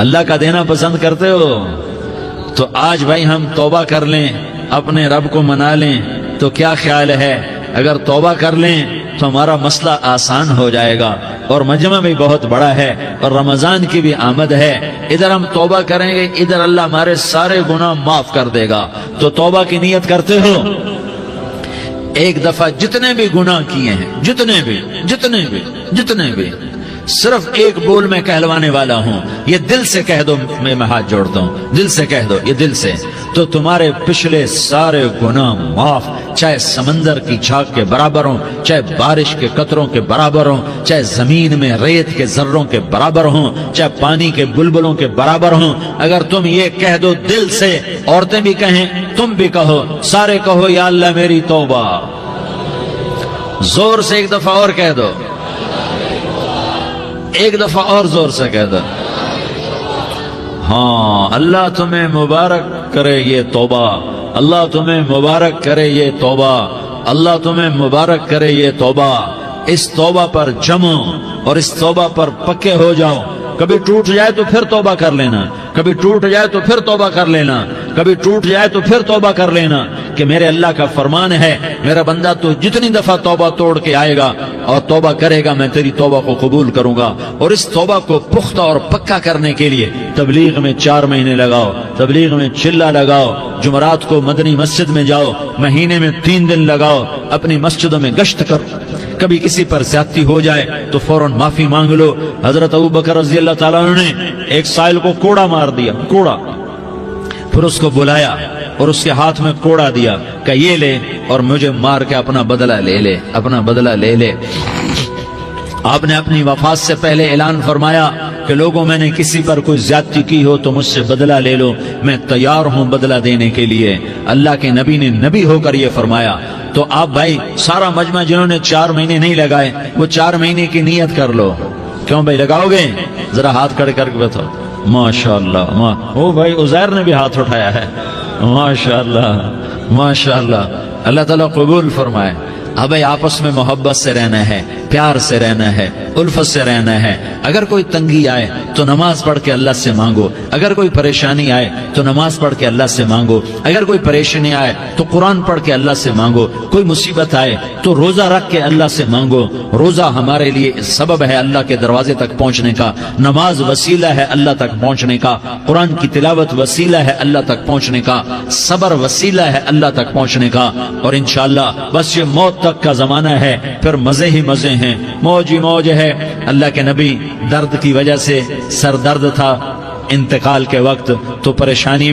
اللہ کا دینا پسند کرتے ہو؟ تو آج بھائی ہم توبہ کر لیں، اپنے رب کو منا لیں، تو کیا خیال ہے اگر توبہ کر لیں تو ہمارا مسئلہ آسان ہو جائے گا، اور مجمع بھی بہت بڑا ہے اور رمضان کی بھی آمد ہے، ادھر ہم توبہ کریں گے، ادھر اللہ ہمارے سارے گناہ معاف کر دے گا۔ تو توبہ کی نیت کرتے ہو؟ ایک دفعہ جتنے بھی گناہ کیے ہیں، جتنے بھی صرف ایک بول میں کہلوانے والا ہوں، یہ دل سے کہہ دو، میں ہاتھ جوڑتا ہوں، دل سے کہہ دو، یہ دل سے، تو تمہارے پچھلے سارے گناہ معاف، چاہے سمندر کی جھاگ کے برابر ہوں، چاہے بارش کے قطروں کے برابر ہوں، چاہے زمین میں ریت کے ذروں کے برابر ہوں، چاہے پانی کے بلبلوں کے برابر ہوں، اگر تم یہ کہہ دو دل سے، عورتیں بھی کہیں، تم بھی کہو، سارے کہو یا اللہ میری توبہ، زور سے ایک دفعہ اور کہہ دو، ایک دفعہ اور زور سے کہہ دو، ہاں اللہ تمہیں مبارک کرے یہ توبہ، اللہ تمہیں مبارک کرے یہ توبہ، اللہ تمہیں مبارک کرے یہ توبہ۔ اس توبہ پر جمو اور اس توبہ پر پکے ہو جاؤ، کبھی ٹوٹ جائے تو پھر توبہ کر لینا، کبھی ٹوٹ جائے تو پھر توبہ کر لینا، کبھی ٹوٹ جائے تو پھر توبہ کر لینا، کہ میرے اللہ کا فرمان ہے میرا بندہ تو جتنی دفعہ توبہ توڑ کے آئے گا اور توبہ کرے گا میں تیری توبہ کو قبول کروں گا۔ اور اس توبہ کو پختہ اور پکا کرنے کے لیے تبلیغ میں 4 مہینے لگاؤ، تبلیغ میں چلہ لگاؤ، جمعرات کو مدنی مسجد میں جاؤ، مہینے میں 3 دن لگاؤ، اپنی مسجدوں میں گشت کرو، کبھی کسی پر زیادتی ہو جائے تو فوراً معافی مانگ لو۔ حضرت ابوبکر رضی اللہ تعالیٰ عنہ نے ایک سائل کو کوڑا مار دیا، کوڑا، پھر اس کو بلایا اور اس کے ہاتھ میں کوڑا دیا کہ یہ لے اور مجھے مار کے اپنا بدلہ لے لے، اپنا بدلہ لے لے۔ آپ نے اپنی وفات سے پہلے اعلان فرمایا کہ لوگوں میں نے کسی پر کوئی زیادتی کی ہو تو مجھ سے بدلہ لے لو، میں تیار ہوں بدلہ دینے کے لیے۔ اللہ کے نبی نے نبی ہو کر یہ فرمایا۔ تو آپ بھائی سارا مجمع جنہوں نے 4 مہینے نہیں لگائے وہ 4 مہینے کی نیت کر لو۔ کیوں بھائی لگاؤ گے؟ ذرا ہاتھ کھڑے کر کے بتاؤ۔ ماشاءاللہ، او بھائی عزیر نے بھی ہاتھ اٹھایا ہے، ماشاءاللہ ماشاءاللہ، اللہ تعالیٰ قبول فرمائے۔ اب آپس میں محبت سے رہنا ہے، پیار سے رہنا ہے، الفت سے رہنا ہے۔ اگر کوئی تنگی آئے تو نماز پڑھ کے اللہ سے مانگو، اگر کوئی پریشانی آئے تو نماز پڑھ کے اللہ سے مانگو، اگر کوئی پریشانی آئے تو قرآن پڑھ کے اللہ سے مانگو، کوئی مصیبت آئے تو روزہ رکھ کے اللہ سے مانگو۔ روزہ ہمارے لیے سبب ہے اللہ کے دروازے تک پہنچنے کا، نماز وسیلہ ہے اللہ تک پہنچنے کا، قرآن کی تلاوت وسیلہ ہے اللہ تک پہنچنے کا، صبر وسیلہ ہے اللہ تک پہنچنے کا۔ اور انشاءاللہ بس یہ موت تک کا زمانہ ہے، پھر مزے ہی مزے ہیں، موج ہی موج ہے۔ اللہ کے نبی درد کی وجہ سے سر درد تھا انتقال کے وقت، تو پریشانی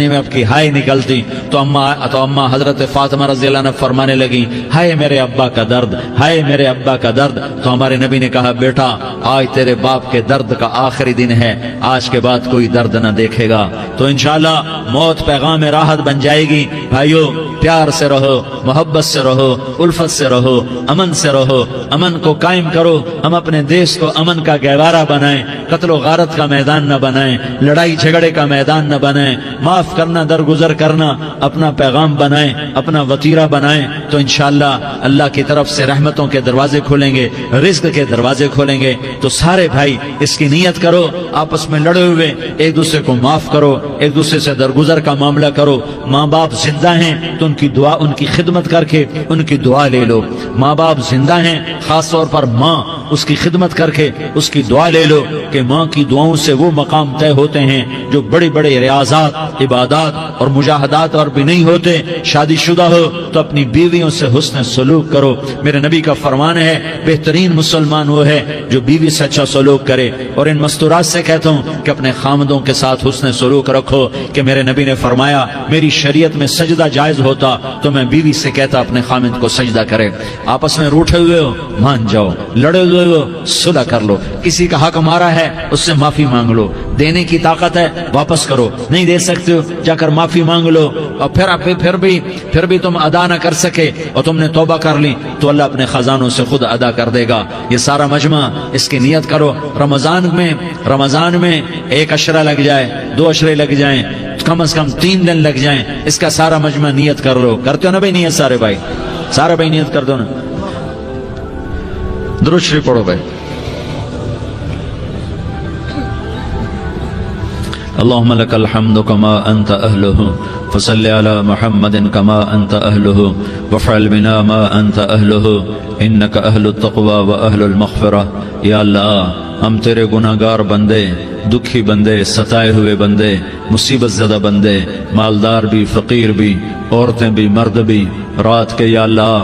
میں اب کی ہائے نکلتی تو اماں حضرت فاطمہ رضی اللہ عنہ فرمانے لگی، ہائے میرے ابا کا درد، ہائے میرے ابا کا درد۔ تو ہمارے نبی نے کہا، بیٹا آج تیرے باپ کے درد کا آخری دن ہے، آج کے بعد کوئی درد نہ دیکھے گا۔ تو انشاءاللہ موت پیغام راحت بن جائے گی۔ بھائیو پیار سے رہو، محبت سے رہو، الفت سے رہو، امن سے رہو، امن کو قائم کرو۔ ہم اپنے دیش کو امن کا گہوارہ بنائیں، قتل و غارت کا میدان نہ بنائیں، لڑائی جھگڑے کا میدان نہ بنائیں، معاف کرنا درگزر کرنا اپنا پیغام بنائیں، اپنا وتیرہ بنائیں۔ تو انشاءاللہ اللہ کی طرف سے رحمتوں کے دروازے کھولیں گے، رزق کے دروازے کھولیں گے۔ تو سارے بھائی اس کی نیت کرو، آپس میں لڑے ہوئے ایک دوسرے کو معاف کرو، ایک دوسرے سے درگزر کا معاملہ کرو۔ ماں باپ زندہ ہیں تو ان کی دعا، ان کی خدمت کر کے ان کی دعا لے لو۔ ماں باپ زندہ ہیں، خاص طور پر ماں، اس کی خدمت کر کے اس کی دعا لے لو، کہ ماں کی دعاؤں سے وہ مقام طے ہوتے ہیں جو بڑی بڑی ریاضات، عبادات اور مجاہدات اور بھی نہیں ہوتے۔ شادی شدہ ہو تو اپنی بیویوں سے حسن سلوک کرو۔ میرے نبی کا فرمان ہے، بہترین مسلمان وہ ہے جو بیوی سے اچھا سلوک کرے۔ اور ان مستورات سے کہتا ہوں کہ اپنے خامدوں کے ساتھ حسن سلوک رکھو، کہ میرے نبی نے فرمایا میری شریعت میں سجدہ جائز ہوتا تو میں بیوی سے کہتا اپنے خامد کو سجدہ کرے۔ آپس میں روٹھے ہوئے ہو مان جاؤ، لڑے ہوئے ہو صلح کر لو، کسی کا حق مارا ہے اس سے معافی مانگ لو، دینے کی طاقت ہے واپس کرو، نہیں دے سکتے ہو جا کر معافی مانگ لو۔ اور پھر بھی تم ادا نہ کر سکے اور تم نے توبہ کر لی تو اللہ اپنے خزانوں سے خود ادا کر دے گا۔ یہ سارا مجمع اس کی نیت کرو۔ رمضان میں 1 عشرہ لگ جائے، 2 عشرے لگ جائیں، کم از کم 3 دن لگ جائیں، اس کا سارا مجمع نیت کر لو۔ کرتے ہو نا بھائی نیت؟ سارے بھائی نیت کر دو نا۔ درود شریف پڑھو بھائی۔ اللهم لك الحمد كما أنت أهله فصل على محمد كما أنت أهله وافعل بنا ما أنت أهله إنك أهل التقوى وأهل المغفرة. یا اللہ ہم تیرے گناہگار بندے، دکھی بندے، ستائے ہوئے بندے، مصیبت زدہ بندے، مالدار بھی، فقیر بھی، عورتیں بھی، مرد بھی، رات کے یا اللہ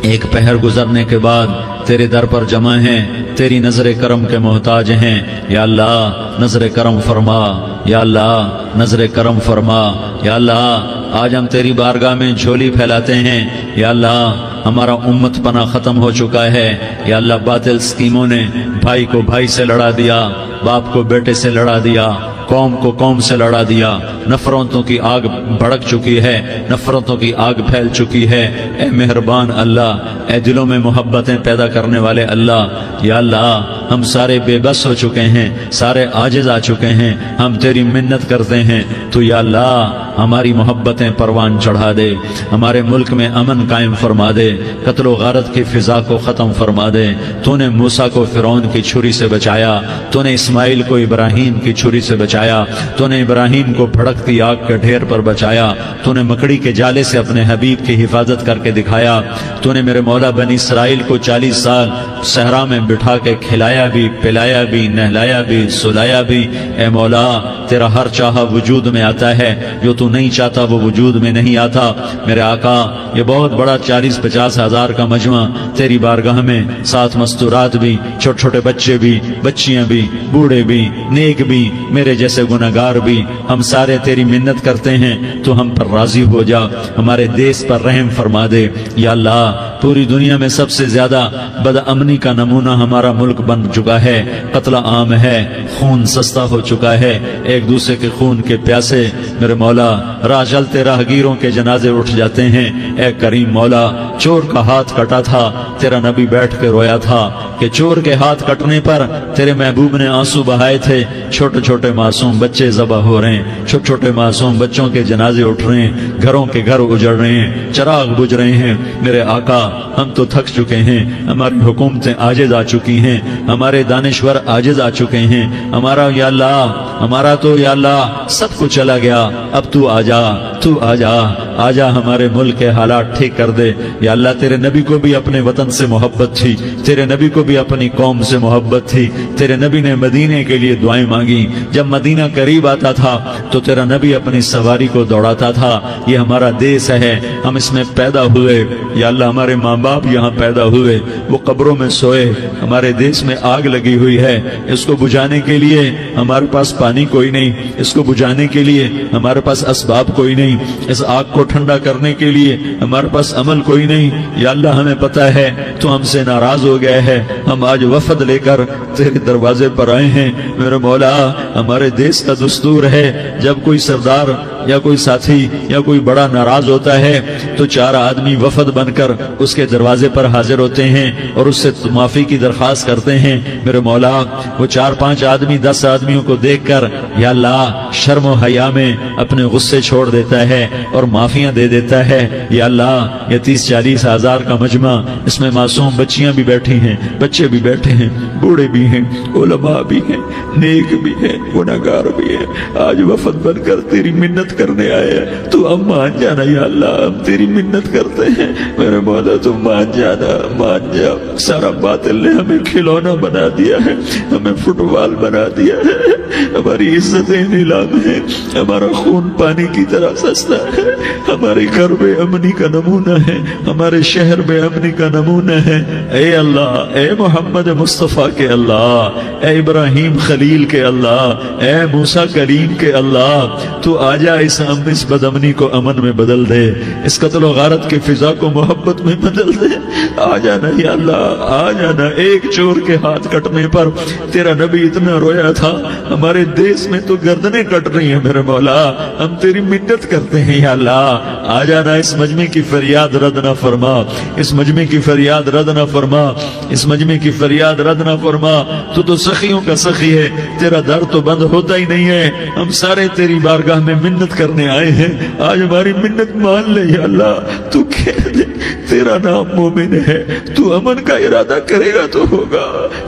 ایک پہر گزرنے کے بعد تیرے در پر جمع ہیں، تیری نظر کرم کے محتاج ہیں. یا اللہ نظر کرم فرما، یا اللہ نظر کرم فرما. یا اللہ آج ہم تیری بارگاہ میں جھولی پھیلاتے ہیں. یا اللہ ہمارا امت پناہ ختم ہو چکا ہے. یا اللہ باطل اسکیموں نے بھائی کو بھائی سے لڑا دیا، باپ کو بیٹے سے لڑا دیا، قوم کو قوم سے لڑا دیا. نفرتوں کی آگ بھڑک چکی ہے، نفرتوں کی آگ پھیل چکی ہے. اے مہربان اللہ، اے دلوں میں محبتیں پیدا کرنے والے اللہ. یا اللہ ہم سارے بے بس ہو چکے ہیں، سارے عاجز آ چکے ہیں، ہم تیری منت کرتے ہیں. تو یا اللہ ہماری محبتیں پروان چڑھا دے، ہمارے ملک میں امن قائم فرما دے، قتل و غارت کی فضا کو ختم فرما دے. تو نے موسیٰ کو فرعون کی چھری سے بچایا، تو نے اسماعیل کو ابراہیم کی چھری سے بچایا، تو نے ابراہیم کو بھڑکتی آگ کے ڈھیر پر بچایا، تو نے مکڑی کے جالے سے اپنے حبیب کی حفاظت کر کے دکھایا. تو نے میرے مولا بنی اسرائیل کو 40 سال صحرا میں بٹھا کے کھلایا بھی، پلایا بھی، نہلایا بھی، سلایا بھی. اے مولا تیرا ہر چاہا وجود میں آتا ہے، جو تو نہیں چاہتا وہ وجود میں نہیں آتا. میرے آقا یہ بہت بڑا 40-50 ہزار کا مجمع تیری بارگاہ میں، ساتھ مستورات بھی، چھوٹے چھوٹے بچے بھی، بچیاں بھی، بوڑھے بھی، نیک بھی، میرے جیسے گناہگار بھی، ہم سارے تیری منت کرتے ہیں تو ہم پر راضی ہو جا، ہمارے دیس پر رحم فرما دے. یا اللہ پوری دنیا میں سب سے زیادہ بد امنی کا نمونہ ہمارا ملک بن چکا ہے، قتل عام ہے، خون سستا ہو چکا ہے، ایک دوسرے کے خون کے پیاسے. میرے مولا راہ چلتے راہگیروں کے جنازے اٹھ جاتے ہیں. اے کریم مولا چور کا ہاتھ کٹا تھا، تیرا نبی بیٹھ کے رویا تھا کہ چور کے ہاتھ کٹنے پر تیرے محبوب نے آنسو بہائے تھے. چھوٹے چھوٹے معصوم بچے ذبح ہو رہے ہیں، چھوٹے چھوٹے معصوم بچوں کے جنازے اٹھ رہے ہیں، گھروں کے گھر اجڑ رہے ہیں، چراغ بجھ رہے ہیں. میرے آقا ہم تو تھک چکے ہیں، ہماری حکومتیں عاجز آ چکی ہیں، ہمارے دانشور عاجز آ چکے ہیں. ہمارا یا اللہ ہمارا تو یا اللہ سب کچھ چلا گیا. اب تو آ جا، تو آ جا، آ جا ہمارے ملک کے حالات ٹھیک کر دے. یا اللہ تیرے نبی کو بھی اپنے وطن سے محبت تھی، تیرے نبی کو بھی اپنی قوم سے محبت تھی. تیرے نبی نے مدینے کے لیے دعائیں مانگی. جب مدینہ قریب آتا تھا تو تیرا نبی اپنی سواری کو دوڑاتا تھا. یہ ہمارا دیس ہے، ہم اس میں پیدا ہوئے. یا اللہ ہمارے ماں باپ یہاں پیدا ہوئے، وہ قبروں میں سوئے. ہمارے دیس میں آگ لگی ہوئی ہے، اس کو بجھانے کے لیے ہمارے پاس پانی کوئی نہیں، اس کو بجھانے کے لیے ہمارے پاس اسباب کوئی نہیں، اس آگ کو ٹھنڈا کرنے کے لیے ہمارے پاس عمل کوئی نہیں. یا اللہ ہمیں پتہ ہے تو ہم سے ناراض ہو گئے ہے، ہم آج وفد لے کر تیرے دروازے پر آئے ہیں. میرے مولا ہمارے دیس کا دستور ہے جب کوئی سردار یا کوئی ساتھی یا کوئی بڑا ناراض ہوتا ہے تو 4 آدمی وفد بن کر اس کے دروازے پر حاضر ہوتے ہیں اور اس سے معافی کی درخواست کرتے ہیں. میرے مولا وہ 4-5 آدمی 10 آدمیوں کو دیکھ کر یا اللہ شرم و حیا میں اپنے غصے چھوڑ دیتا ہے اور معافیاں دے دیتا ہے. یا اللہ یہ 30-40 ہزار کا مجمع، اس میں معصوم بچیاں بھی بیٹھی ہیں، بچے بھی بیٹھے ہیں، بوڑھے بھی ہیں، علماء بھی ہیں، نیک بھی ہیں، گناہگار بھی ہیں. آج وفد بن کر تیری منت کرنے آئے ہیں، تو ہم مان جانا یا اللہ، ہم تیری منت کرتے ہیں. میرے مولا تو مان جانا، مان جا. سارا باطل نے ہمیں کھلونا بنا دیا ہے، ہمیں فٹ بال بنا دیا ہے، ہماری عزتیں نیلام ہیں، ہمارا خون پانی کی طرح سستا ہے، ہمارے گھر بے امنی کا نمونہ ہے، ہمارے شہر بے امنی کا نمونہ ہے. اے اللہ، اے محمد مصطفیٰ کے اللہ، اے ابراہیم خلیل کے اللہ، اے موسیٰ کلیم کے اللہ، تو آجا اس بد امنی کو امن میں بدل دے، اس قتل و غارت کی فضا کو محبت میں بدل دے. آ جانا یا اللہ، آ جانا. ایک چور کے ہاتھ کٹنے پر تیرا نبی اتنا رویا تھا، ہمارے دیس میں تو گردنیں کٹ رہی ہیں. میرے مولا ہم تیری منت کرتے ہیں یا اللہ، آ جانا. اس مجمع کی فریاد رد نہ فرما، اس مجمع کی فریاد رد نہ فرما، اس مجمع کی فریاد رد نہ فرما. تو سخیوں کا سخی ہے، تیرا در تو بند ہوتا ہی نہیں ہے. ہم سارے تیری بارگاہ میں منت کرنے آئے ہیں، آج ہماری منت مان لے یا اللہ. تو کہہ دے تیرا نام مومن ہے، تو امن کا ارادہ کرے گا تو ہوگا،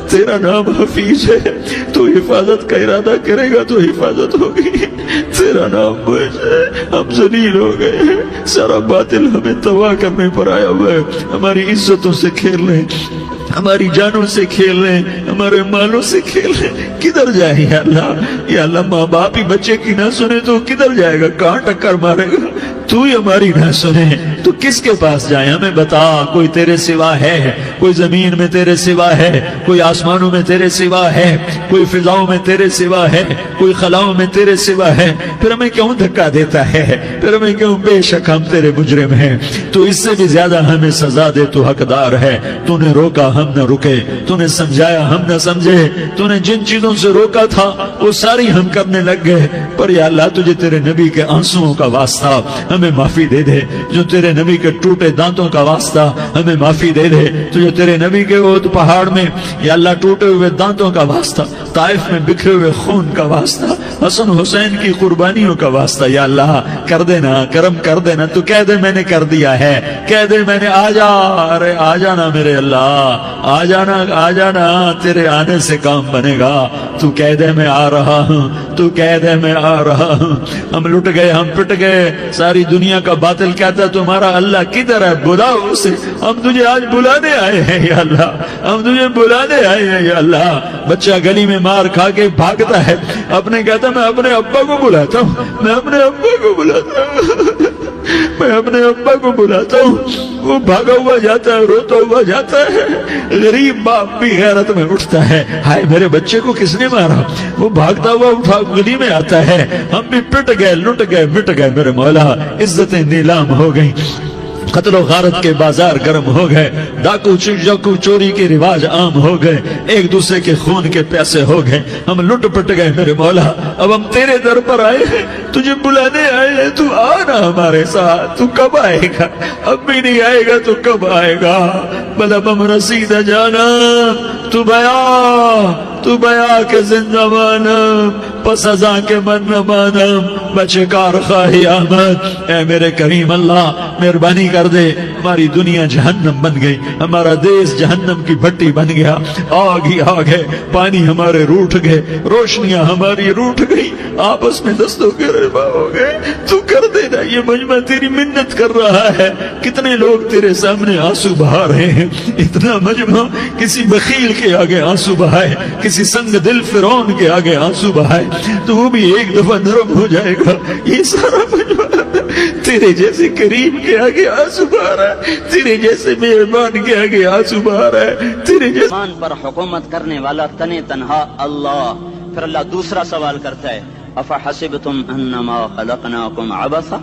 تیرا نام حفیظ ہے، تو حفاظت کا ارادہ کرے گا تو حفاظت ہوگی، تیرا نام بوجھ ہے، ہم ذلیل ہو گئے ہیں، سارا باطل ہمیں تباہ کرنے پر آیا ہوا ہے، ہماری عزتوں سے کھیل رہے ہیں، ہماری جانوں سے کھیل رہے ہیں، ہمارے مالوں سے کھیل رہے ہیں، کدھر جائے یا اللہ ماں باپ ہی بچے کی نہ سنے تو کدھر جائے گا، کہاں ٹکر مارے گا، تو ہی ہماری نہ سنے تو کس کے پاس جائیں، ہمیں بتا، کوئی تیرے سوا ہے، کوئی زمین میں تیرے سوا ہے، کوئی آسمانوں میں تیرے سوا ہے، کوئی فضاؤں میں تیرے سوا ہے، کوئی خلاؤں میں تیرے سوا ہے، پھر ہمیں کیوں دھکا دیتا ہے، پھر ہمیں کیوں، بے شک ہم تیرے مجرم ہیں، تو اس سے بھی زیادہ ہمیں سزا دے، تو حقدار ہے، تو نے روکا ہم نہ رکے، تو نے سمجھایا ہم نہ سمجھے، تو نے جن چیزوں سے روکا تھا وہ ساری ہم کرنے لگ گئے، پر یا اللہ تجھے تیرے نبی کے آنسوؤں کا واسطہ ہمیں معافی دے دے، جو تیرے نبی کے ٹوٹے دانتوں کا واسطہ ہمیں معافی دے دے، تجھے تیرے نبی کے احد پہاڑ میں یا اللہ ٹوٹے ہوئے دانتوں کا واسطہ، طائف میں بکھرے ہوئے خون کا واسطہ، حسن حسین کی قربانیوں کا واسطہ، یا اللہ کر دینا، کرم کر دینا، تو کہہ دے میں نے کر دیا ہے، کہہ دے میں نے، آ جا، ارے آ جانا میرے اللہ، آ جانا، آ جانا، تیرے آنے سے کام بنے گا، تو کہہ دے میں آ رہا ہوں، تو کہہ دے میں آ رہا ہوں، ہم لٹ گئے، ہم پٹ گئے، ساری دنیا کا باطل کہتا ہے تمہارا اللہ کدھر ہے، بلاؤ اسے، ہم تجھے آج بلانے آئے ہیں یا اللہ، ہم تجھے بلانے آئے ہیں یا اللہ، بچہ گلی میں مار کھا کے بھاگتا ہے، اپنے کہتا میں اپنے ابا کو بلاتا ہوں، میں اپنے ابا کو بلاتا ہوں، میں اپنے ابا کو بلاتا ہوں، وہ بھاگا ہوا جاتا ہے، روتا ہوا جاتا ہے، غریب باپ بھی غیرت میں اٹھتا ہے، ہائے میرے بچے کو کس نے مارا، وہ بھاگتا ہوا اٹھا گلی میں آتا ہے، ہم بھی پٹ گئے، لٹ گئے، مٹ گئے میرے مولا، عزتیں نیلام ہو گئیں، قتل و غارت کے بازار گرم ہو گئے، ڈاکو چوری کے رواج عام ہو گئے، ایک دوسرے کے خون کے پیسے ہو گئے، ہم لٹ پٹ گئے میرے مولا، اب ہم تیرے در پر آئے ہیں، تجھے بلانے آئے ہیں، تو آنا ہمارے ساتھ، تو کب آئے گا، اب بھی نہیں آئے گا تو کب آئے گا، بلب ہم رسید جانا، تو بیا کے زندہ مانم، پس ازاں کے من نہ مانم، بچے کار خواہی آمد، اے میرے کریم اللہ مہربانی کر دے، ہماری دنیا جہنم بن گئی، ہمارا دیس جہنم کی بھٹی بن گیا، آگ ہی آگ ہے، پانی ہمارے روٹھ گئے، روشنیاں ہماری روٹھ گئی، آپس میں دستوں کے ربا ہو گئے، تو کر دینا، یہ مجمع تیری منت کر رہا ہے، کتنے لوگ تیرے سامنے آنسو بہا رہے ہیں، اتنا مجمع کسی بخیل کے آگے آنسو بہائے، کسی سنگ دل فرعون کے آگے آنسو بہائے تو وہ بھی ایک دفعہ نرم ہو جائے گا، یہ سارا مجمع تیرے جیسے کریم کے آگے آنسو بہا رہا ہے، تیرے جیسے مہربان کے آگے آنسو بہا رہا ہے، تیرے جیسے آسمان پر حکومت کرنے والا تنے تنہا اللہ۔ پھر اللہ دوسرا سوال کرتا ہے، افحسبتم انما خلقناکم عبثا،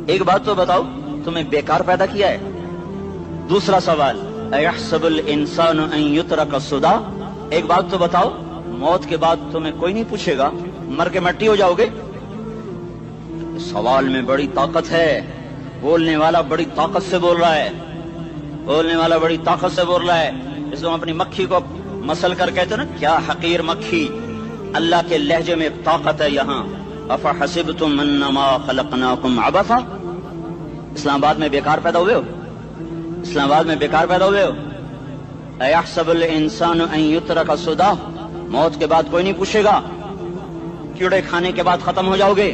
ایک بات تو بتاؤ تمہیں بیکار پیدا کیا ہے؟ دوسرا سوال، ایحسب الانسان ان یترک سدی، ایک بات تو بتاؤ موت کے بعد تمہیں کوئی نہیں پوچھے گا، مر کے مٹی ہو جاؤ گے؟ سوال میں بڑی طاقت ہے، بولنے والا بڑی طاقت سے بول رہا ہے، بولنے والا بڑی طاقت سے بول رہا ہے، اس کو اپنی مکھی کو مسل کر کہتے نا کیا حقیر مکھی، اللہ کے لہجے میں طاقت ہے یہاں۔ افحسبتم انما خلقناکم عبثا، اسلام آباد میں بیکار پیدا ہوئے ہو، اسلام آباد میں بیکار پیدا ہوئے ہو؟ ایحسب الانسان ان یترک سدی، موت کے بعد کوئی نہیں پوچھے گا، کیڑے کھانے کے بعد ختم ہو جاؤ گے؟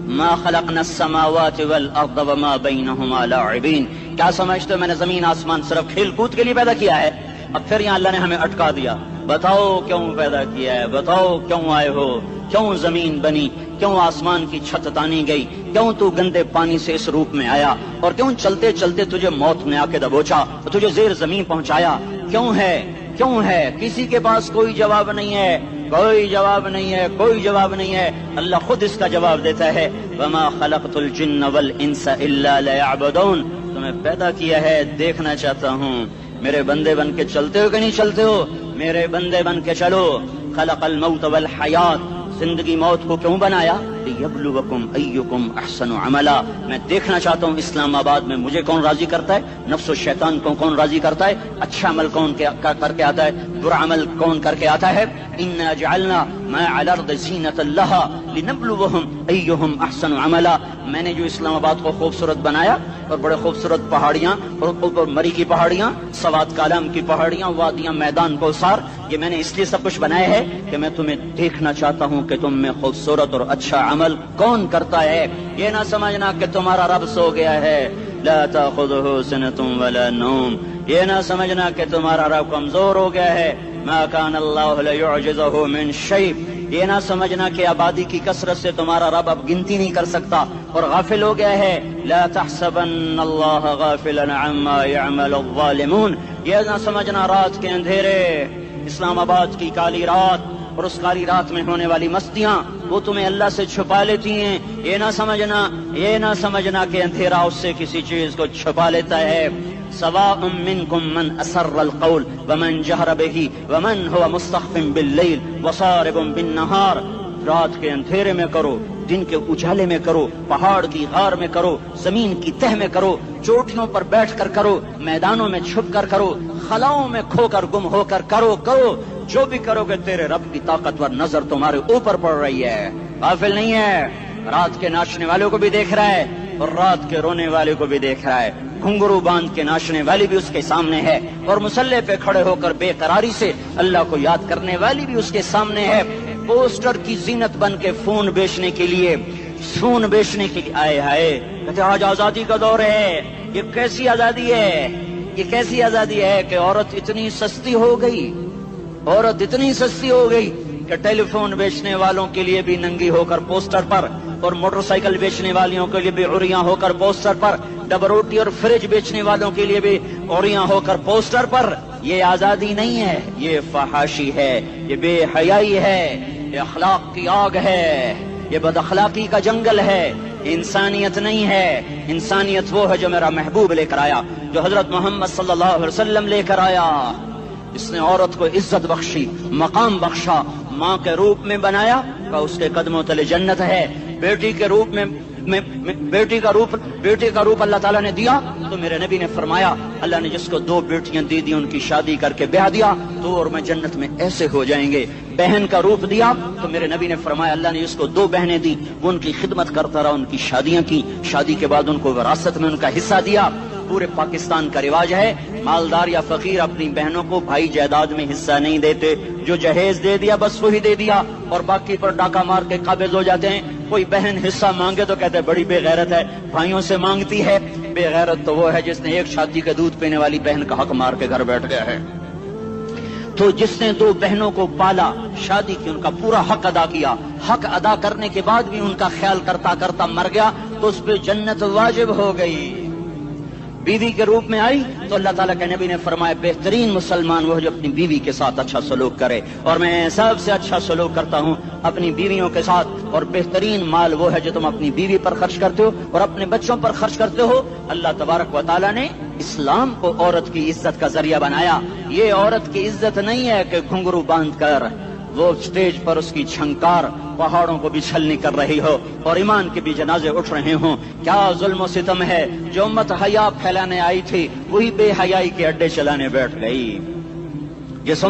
ما خلقنا السماوات والارض وما بینہما لاعبین، کیا سمجھتے ہو میں نے زمین آسمان صرف کھیل کود کے لیے پیدا کیا ہے؟ اب پھر یہاں اللہ نے ہمیں اٹکا دیا، بتاؤ کیوں پیدا کیا ہے، بتاؤ کیوں آئے ہو، کیوں زمین بنی، کیوں آسمان کی چھت تانی گئی، کیوں تو گندے پانی سے اس روپ میں آیا، اور کیوں چلتے چلتے تجھے موت نے آ کے دبوچا اور تجھے زیر زمین پہنچایا، کیوں ہے، کیوں ہے؟ کسی کے پاس کوئی جواب نہیں ہے، کوئی جواب نہیں ہے، کوئی جواب نہیں ہے، اللہ خود اس کا جواب دیتا ہے، وما خلقت الجن والانس الا لیعبدون، تمہیں پیدا کیا ہے دیکھنا چاہتا ہوں، میرے بندے بن کے چلتے ہو کہ نہیں چلتے ہو؟ میرے بندے بن کے چلو۔ خلق الموت والحیات، زندگی موت کو کیوں بنایا؟ لیبلوکم ایکم احسن عملا، میں دیکھنا چاہتا ہوں اسلام آباد میں مجھے کون راضی کرتا ہے، نفس و شیطان کو کون راضی کرتا ہے، اچھا عمل کون کر کے آتا ہے، برا عمل کون کر کے آتا ہے۔ انا جعلنا ما علی الارض زینۃ لها لنبلوہم ایہم احسن عملا، میں نے جو اسلام آباد کو خوبصورت بنایا اور بڑے خوبصورت پہاڑیاں اور اوپر مری کی پہاڑیاں، سوات کالام کی پہاڑیاں، وادیاں، میدان کوثر، یہ میں نے اس لیے سب کچھ بنایا ہے کہ میں تمہیں دیکھنا چاہتا ہوں کہ تم میں خوبصورت اور اچھا عمل کون کرتا ہے۔ یہ نہ سمجھنا کہ تمہارا رب سو گیا ہے، لا تأخذہ سنۃ ولا نوم، یہ نہ سمجھنا کہ تمہارا رب کمزور ہو گیا ہے، ما کان اللہ لیعجزہ من شیء، یہ نہ سمجھنا کہ آبادی کی کثرت سے تمہارا رب اب گنتی نہیں کر سکتا اور غافل ہو گیا ہے، لا تحسبن اللہ غافلا عما يعمل الظالمون، یہ نہ سمجھنا رات کے اندھیرے، اسلام آباد کی کالی رات اور اس کالی رات میں ہونے والی مستیاں وہ تمہیں اللہ سے چھپا لیتی ہیں، یہ نہ سمجھنا کہ اندھیرا اس سے کسی چیز کو چھپا لیتا ہے۔ سواء منکم من اسر القول ومن جہر به ومن هو مستخف باللیل وصارب بالنہار، رات کے اندھیرے میں کرو، دن کے اجالے میں کرو، پہاڑ کی غار میں کرو، زمین کی تہ میں کرو، چوٹیوں پر بیٹھ کر کرو، میدانوں میں چھپ کر کرو، خلاؤں میں کھو کر گم ہو کر کرو، جو بھی کرو گے تیرے رب کی طاقتور نظر تمہارے اوپر پڑ رہی ہے، غافل نہیں ہے، رات کے ناچنے والوں کو بھی دیکھ رہا ہے اور رات کے رونے والے کو بھی دیکھ رہا ہے، گھنگرو باندھ کے ناچنے والی بھی اس کے سامنے ہے اور مسلح پہ کھڑے ہو کر بے قراری سے اللہ کو یاد کرنے والی بھی اس کے سامنے ہے، پوسٹر کی زینت بن کے فون بیچنے کے لیے آئے ہائے کہتے آج آزادی کا دور ہے، یہ کیسی آزادی ہے کہ عورت اتنی سستی ہو گئی کہ ٹیلی فون بیچنے والوں کے لیے بھی ننگی ہو کر پوسٹر پر اور موٹر سائیکل بیچنے والوں کے لیے بھی عریاں ہو کر پوسٹر پر، ڈبل روٹی اور فریج بیچنے والوں کے لیے بھی عریاں ہو کر پوسٹر پر۔ یہ آزادی نہیں ہے، یہ فحاشی ہے، یہ بے حیائی ہے، یہ اخلاق کی آگ ہے، یہ بد اخلاقی کا جنگل ہے، انسانیت نہیں ہے۔ انسانیت وہ ہے جو میرا محبوب لے کر آیا، جو حضرت محمد صلی اللہ علیہ وسلم لے کر آیا، جس نے عورت کو عزت بخشی، مقام بخشا، ماں کے روپ میں بنایا کہ اس کے قدموں تلے جنت ہے، بیٹی کے روپ میں بیٹی کا روپ اللہ تعالیٰ نے دیا تو میرے نبی نے فرمایا اللہ نے جس کو 2 بیٹیاں دی ان کی شادی کر کے بیاہ دیا تو اور میں جنت میں ایسے ہو جائیں گے۔ بہن کا روپ دیا تو میرے نبی نے فرمایا اللہ نے جس کو 2 بہنیں دی وہ ان کی خدمت کرتا رہا، ان کی شادیاں کی، شادی کے بعد ان کو وراثت میں ان کا حصہ دیا۔ پورے پاکستان کا رواج ہے مالدار یا فقیر اپنی بہنوں کو بھائی جائیداد میں حصہ نہیں دیتے، جو جہیز دے دیا بس وہی دے دیا اور باقی پر ڈاکہ مار کے قابض ہو جاتے ہیں۔ کوئی بہن حصہ مانگے تو کہتے ہیں بڑی بے غیرت ہے، بھائیوں سے مانگتی ہے۔ بے غیرت تو وہ ہے جس نے ایک شادی کا دودھ پینے والی بہن کا حق مار کے گھر بیٹھ گیا ہے۔ تو جس نے 2 بہنوں کو پالا، شادی کی، ان کا پورا حق ادا کیا، حق ادا کرنے کے بعد بھی ان کا خیال کرتا کرتا مر گیا تو اس پہ جنت واجب ہو گئی۔ بیوی کے روپ میں آئی تو اللہ تعالیٰ کے نبی نے فرمایا بہترین مسلمان وہ جو اپنی بیوی کے ساتھ اچھا سلوک کرے، اور میں سب سے اچھا سلوک کرتا ہوں اپنی بیویوں کے ساتھ، اور بہترین مال وہ ہے جو تم اپنی بیوی پر خرچ کرتے ہو اور اپنے بچوں پر خرچ کرتے ہو۔ اللہ تبارک و تعالیٰ نے اسلام کو عورت کی عزت کا ذریعہ بنایا۔ یہ عورت کی عزت نہیں ہے کہ گھنگرو باندھ کر وہ اسٹیج پر اس کی چھنکار پہاڑوں کو بھی چھلنی کر رہی ہو اور ایمان کے بھی جنازے اٹھ رہے ہوں۔ کیا ظلم و ستم ہے، جو امت حیا پھیلانے آئی تھی وہی بے حیائی کے اڈے چلانے بیٹھ گئی۔ جس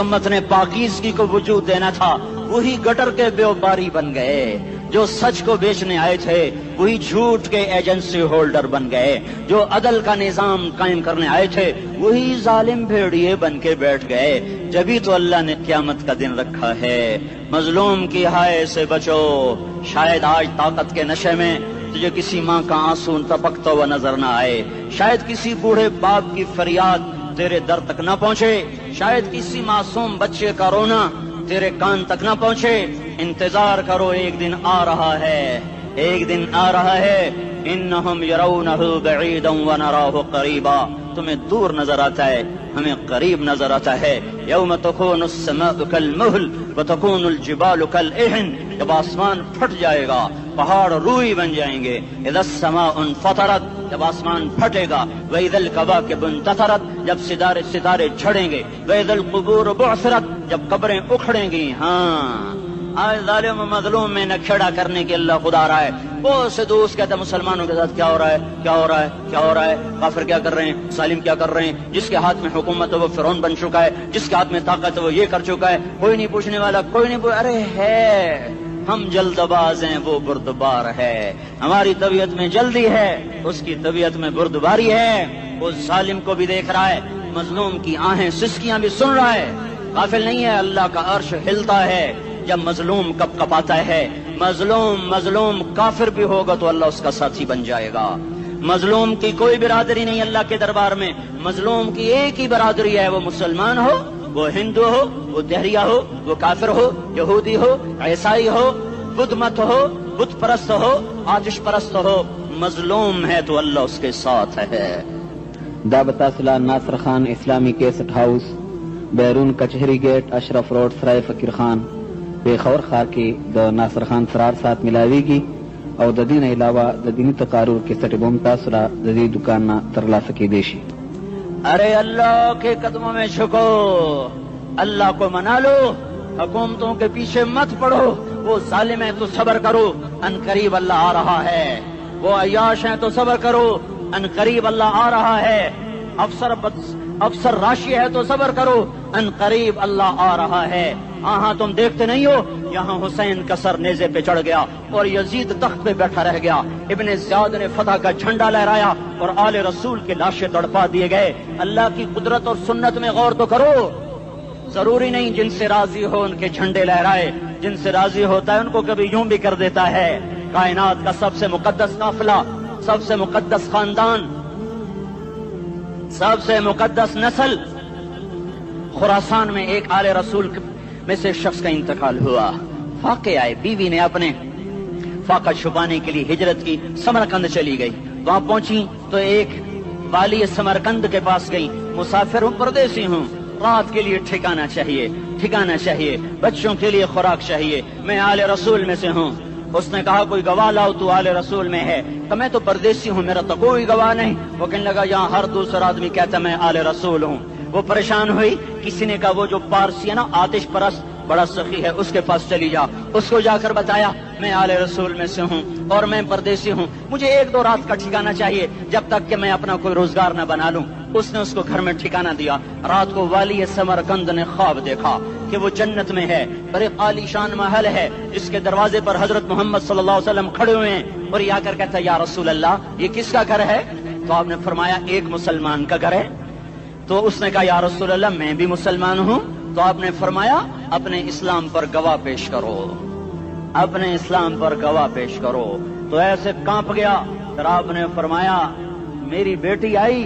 امت نے پاکیزگی کو وجود دینا تھا وہی گٹر کے بیوباری بن گئے، جو سچ کو بیچنے آئے تھے وہی جھوٹ کے ایجنسی ہولڈر بن گئے، جو عدل کا نظام قائم کرنے آئے تھے وہی ظالم بھیڑیے بن کے بیٹھ گئے۔ جبھی تو اللہ نے قیامت کا دن رکھا ہے۔ مظلوم کی ہائے سے بچو، شاید آج طاقت کے نشے میں تجھے کسی ماں کا آنسو ٹپکتا ہوا نظر نہ آئے، شاید کسی بوڑھے باپ کی فریاد تیرے در تک نہ پہنچے، شاید کسی معصوم بچے کا رونا تیرے کان تک نہ پہنچے۔ انتظار کرو، ایک دن آ رہا ہے، ایک دن آ رہا ہے۔ انہم یرونہ بعیدا ونراہ قریبا، تمہیں دور نظر آتا ہے، ہمیں قریب نظر آتا ہے۔ یوم تکون السماء کالمہل وتکون الجبال کالعہن، جب آسمان پھٹ جائے گا پہاڑ روئی بن جائیں گے۔ اذا السماء انفطرت، جب آسمان پھٹے گا۔ واذا الکواکب انتثرت، جب ستارے جھڑیں گے۔ واذا القبور بعثرت، جب قبریں اکھڑیں گی۔ ہاں آج ظالم و مظلوم میں نہ کھڑا کرنے کے اللہ خدا رہا ہے۔ بہت سے دوست کہتے ہیں مسلمانوں کے ساتھ کیا ہو رہا ہے، کیا ہو رہا ہے، کیا ہو رہا ہے، کافر کیا کر رہے ہیں، ظالم کیا کر رہے ہیں، جس کے ہاتھ میں حکومت ہے وہ فرعون بن چکا ہے، جس کے ہاتھ میں طاقت ہے وہ یہ کر چکا ہے، کوئی نہیں پوچھنے والا، کوئی نہیں ارے ہم جلد باز ہیں وہ بردبار ہے. ہماری طبیعت میں جلدی ہے, اس کی طبیعت میں بردباری ہے. وہ ظالم کو بھی دیکھ رہا ہے, مظلوم کی آہیں سسکیاں بھی سن رہا ہے. غافل نہیں ہے, اللہ کا عرش ہلتا ہے جب مظلوم کپ کپاتا ہے. مظلوم کافر بھی ہوگا تو اللہ اس کا ساتھی بن جائے گا. مظلوم کی کوئی برادری نہیں اللہ کے دربار میں. مظلوم کی ایک ہی برادری ہے, وہ مسلمان ہو, وہ ہندو ہو, وہ دہریہ ہو, وہ کافر ہو, یہودی ہو, عیسائی ہو, بدھ مت ہو, بت پرست ہو, آتش پرست ہو. مظلوم ہے تو اللہ اس کے ساتھ ہے. دا بتاسلا ناصر خان اسلامی کیسٹ ہاؤس, بیرون کچہری گیٹ, اشرف روڈ, سرائے فقیر خان, پیښور ښار کې د ناصر خان سرار سات ملاویږي او د دې نه علاوه د دیني تقارر کیسټ بم تاسو را د دې دکان نه ترلاسه کیدی شي. ارے اللہ کے قدموں میں جھکو, اللہ کو منا لو, حکومتوں کے پیچھے مت پڑو. وہ ظالم ہیں تو صبر کرو, ان قریب اللہ آ رہا ہے. وہ عیاش ہیں تو صبر کرو, ان قریب اللہ آ رہا ہے. افسر راشی ہے تو صبر کرو, ان قریب اللہ آ رہا ہے. ہاں تم دیکھتے نہیں ہو, یہاں حسین کا سر نیزے پہ چڑھ گیا اور یزید تخت پہ بیٹھا رہ گیا. ابن زیاد نے فتح کا جھنڈا لہرایا اور آل رسول کے لاشیں تڑپا دیے گئے. اللہ کی قدرت اور سنت میں غور تو کرو. ضروری نہیں جن سے راضی ہو ان کے جھنڈے لہرائے, جن سے راضی ہوتا ہے ان کو کبھی یوں بھی کر دیتا ہے. کائنات کا سب سے مقدس قافلہ, سب سے مقدس خاندان, سب سے مقدس نسل, خراسان میں ایک آل رسول میں سے شخص کا انتقال ہوا. فاقے آئے, بیوی نے اپنے فاقہ چھپانے کے لیے ہجرت کی, سمرقند چلی گئی. وہاں پہنچی تو ایک والی سمرقند کے پاس گئی. مسافر ہوں, پردیسی ہوں, رات کے لیے ٹھکانا چاہیے, بچوں کے لیے خوراک چاہیے, میں آل رسول میں سے ہوں. اس نے کہا کوئی گواہ لاؤ, تو آل رسول میں ہے. کہ میں تو پردیسی ہوں, میرا تو کوئی گواہ نہیں. وہ کہنے لگا یہاں ہر دوسرا آدمی کہتا میں آل رسول ہوں. وہ پریشان ہوئی. کسی نے کہا وہ جو پارسی ہے نا, آتش پرست, بڑا سخی ہے, اس کے پاس چلی جا. اس کو جا کر بتایا میں آل رسول میں سے ہوں اور میں پردیسی ہوں, مجھے 1-2 رات کا ٹھکانہ چاہیے جب تک کہ میں اپنا کوئی روزگار نہ بنا لوں. اس نے اس کو گھر میں ٹھکانہ دیا. رات کو والی سمرقند نے خواب دیکھا کہ وہ جنت میں ہے, بڑے عالی شان محل ہے, جس کے دروازے پر حضرت محمد صلی اللہ علیہ وسلم کھڑے ہوئے ہیں. اور یہ آ کر کہتا ہے یا رسول اللہ, یہ کس کا گھر ہے؟ تو آپ نے فرمایا ایک مسلمان کا گھر ہے. تو اس نے کہا یا رسول اللہ میں بھی مسلمان ہوں. تو آپ نے فرمایا اپنے اسلام پر گواہ پیش کرو, اپنے اسلام پر گواہ پیش کرو. تو ایسے کانپ گیا. پھر آپ نے فرمایا میری بیٹی آئی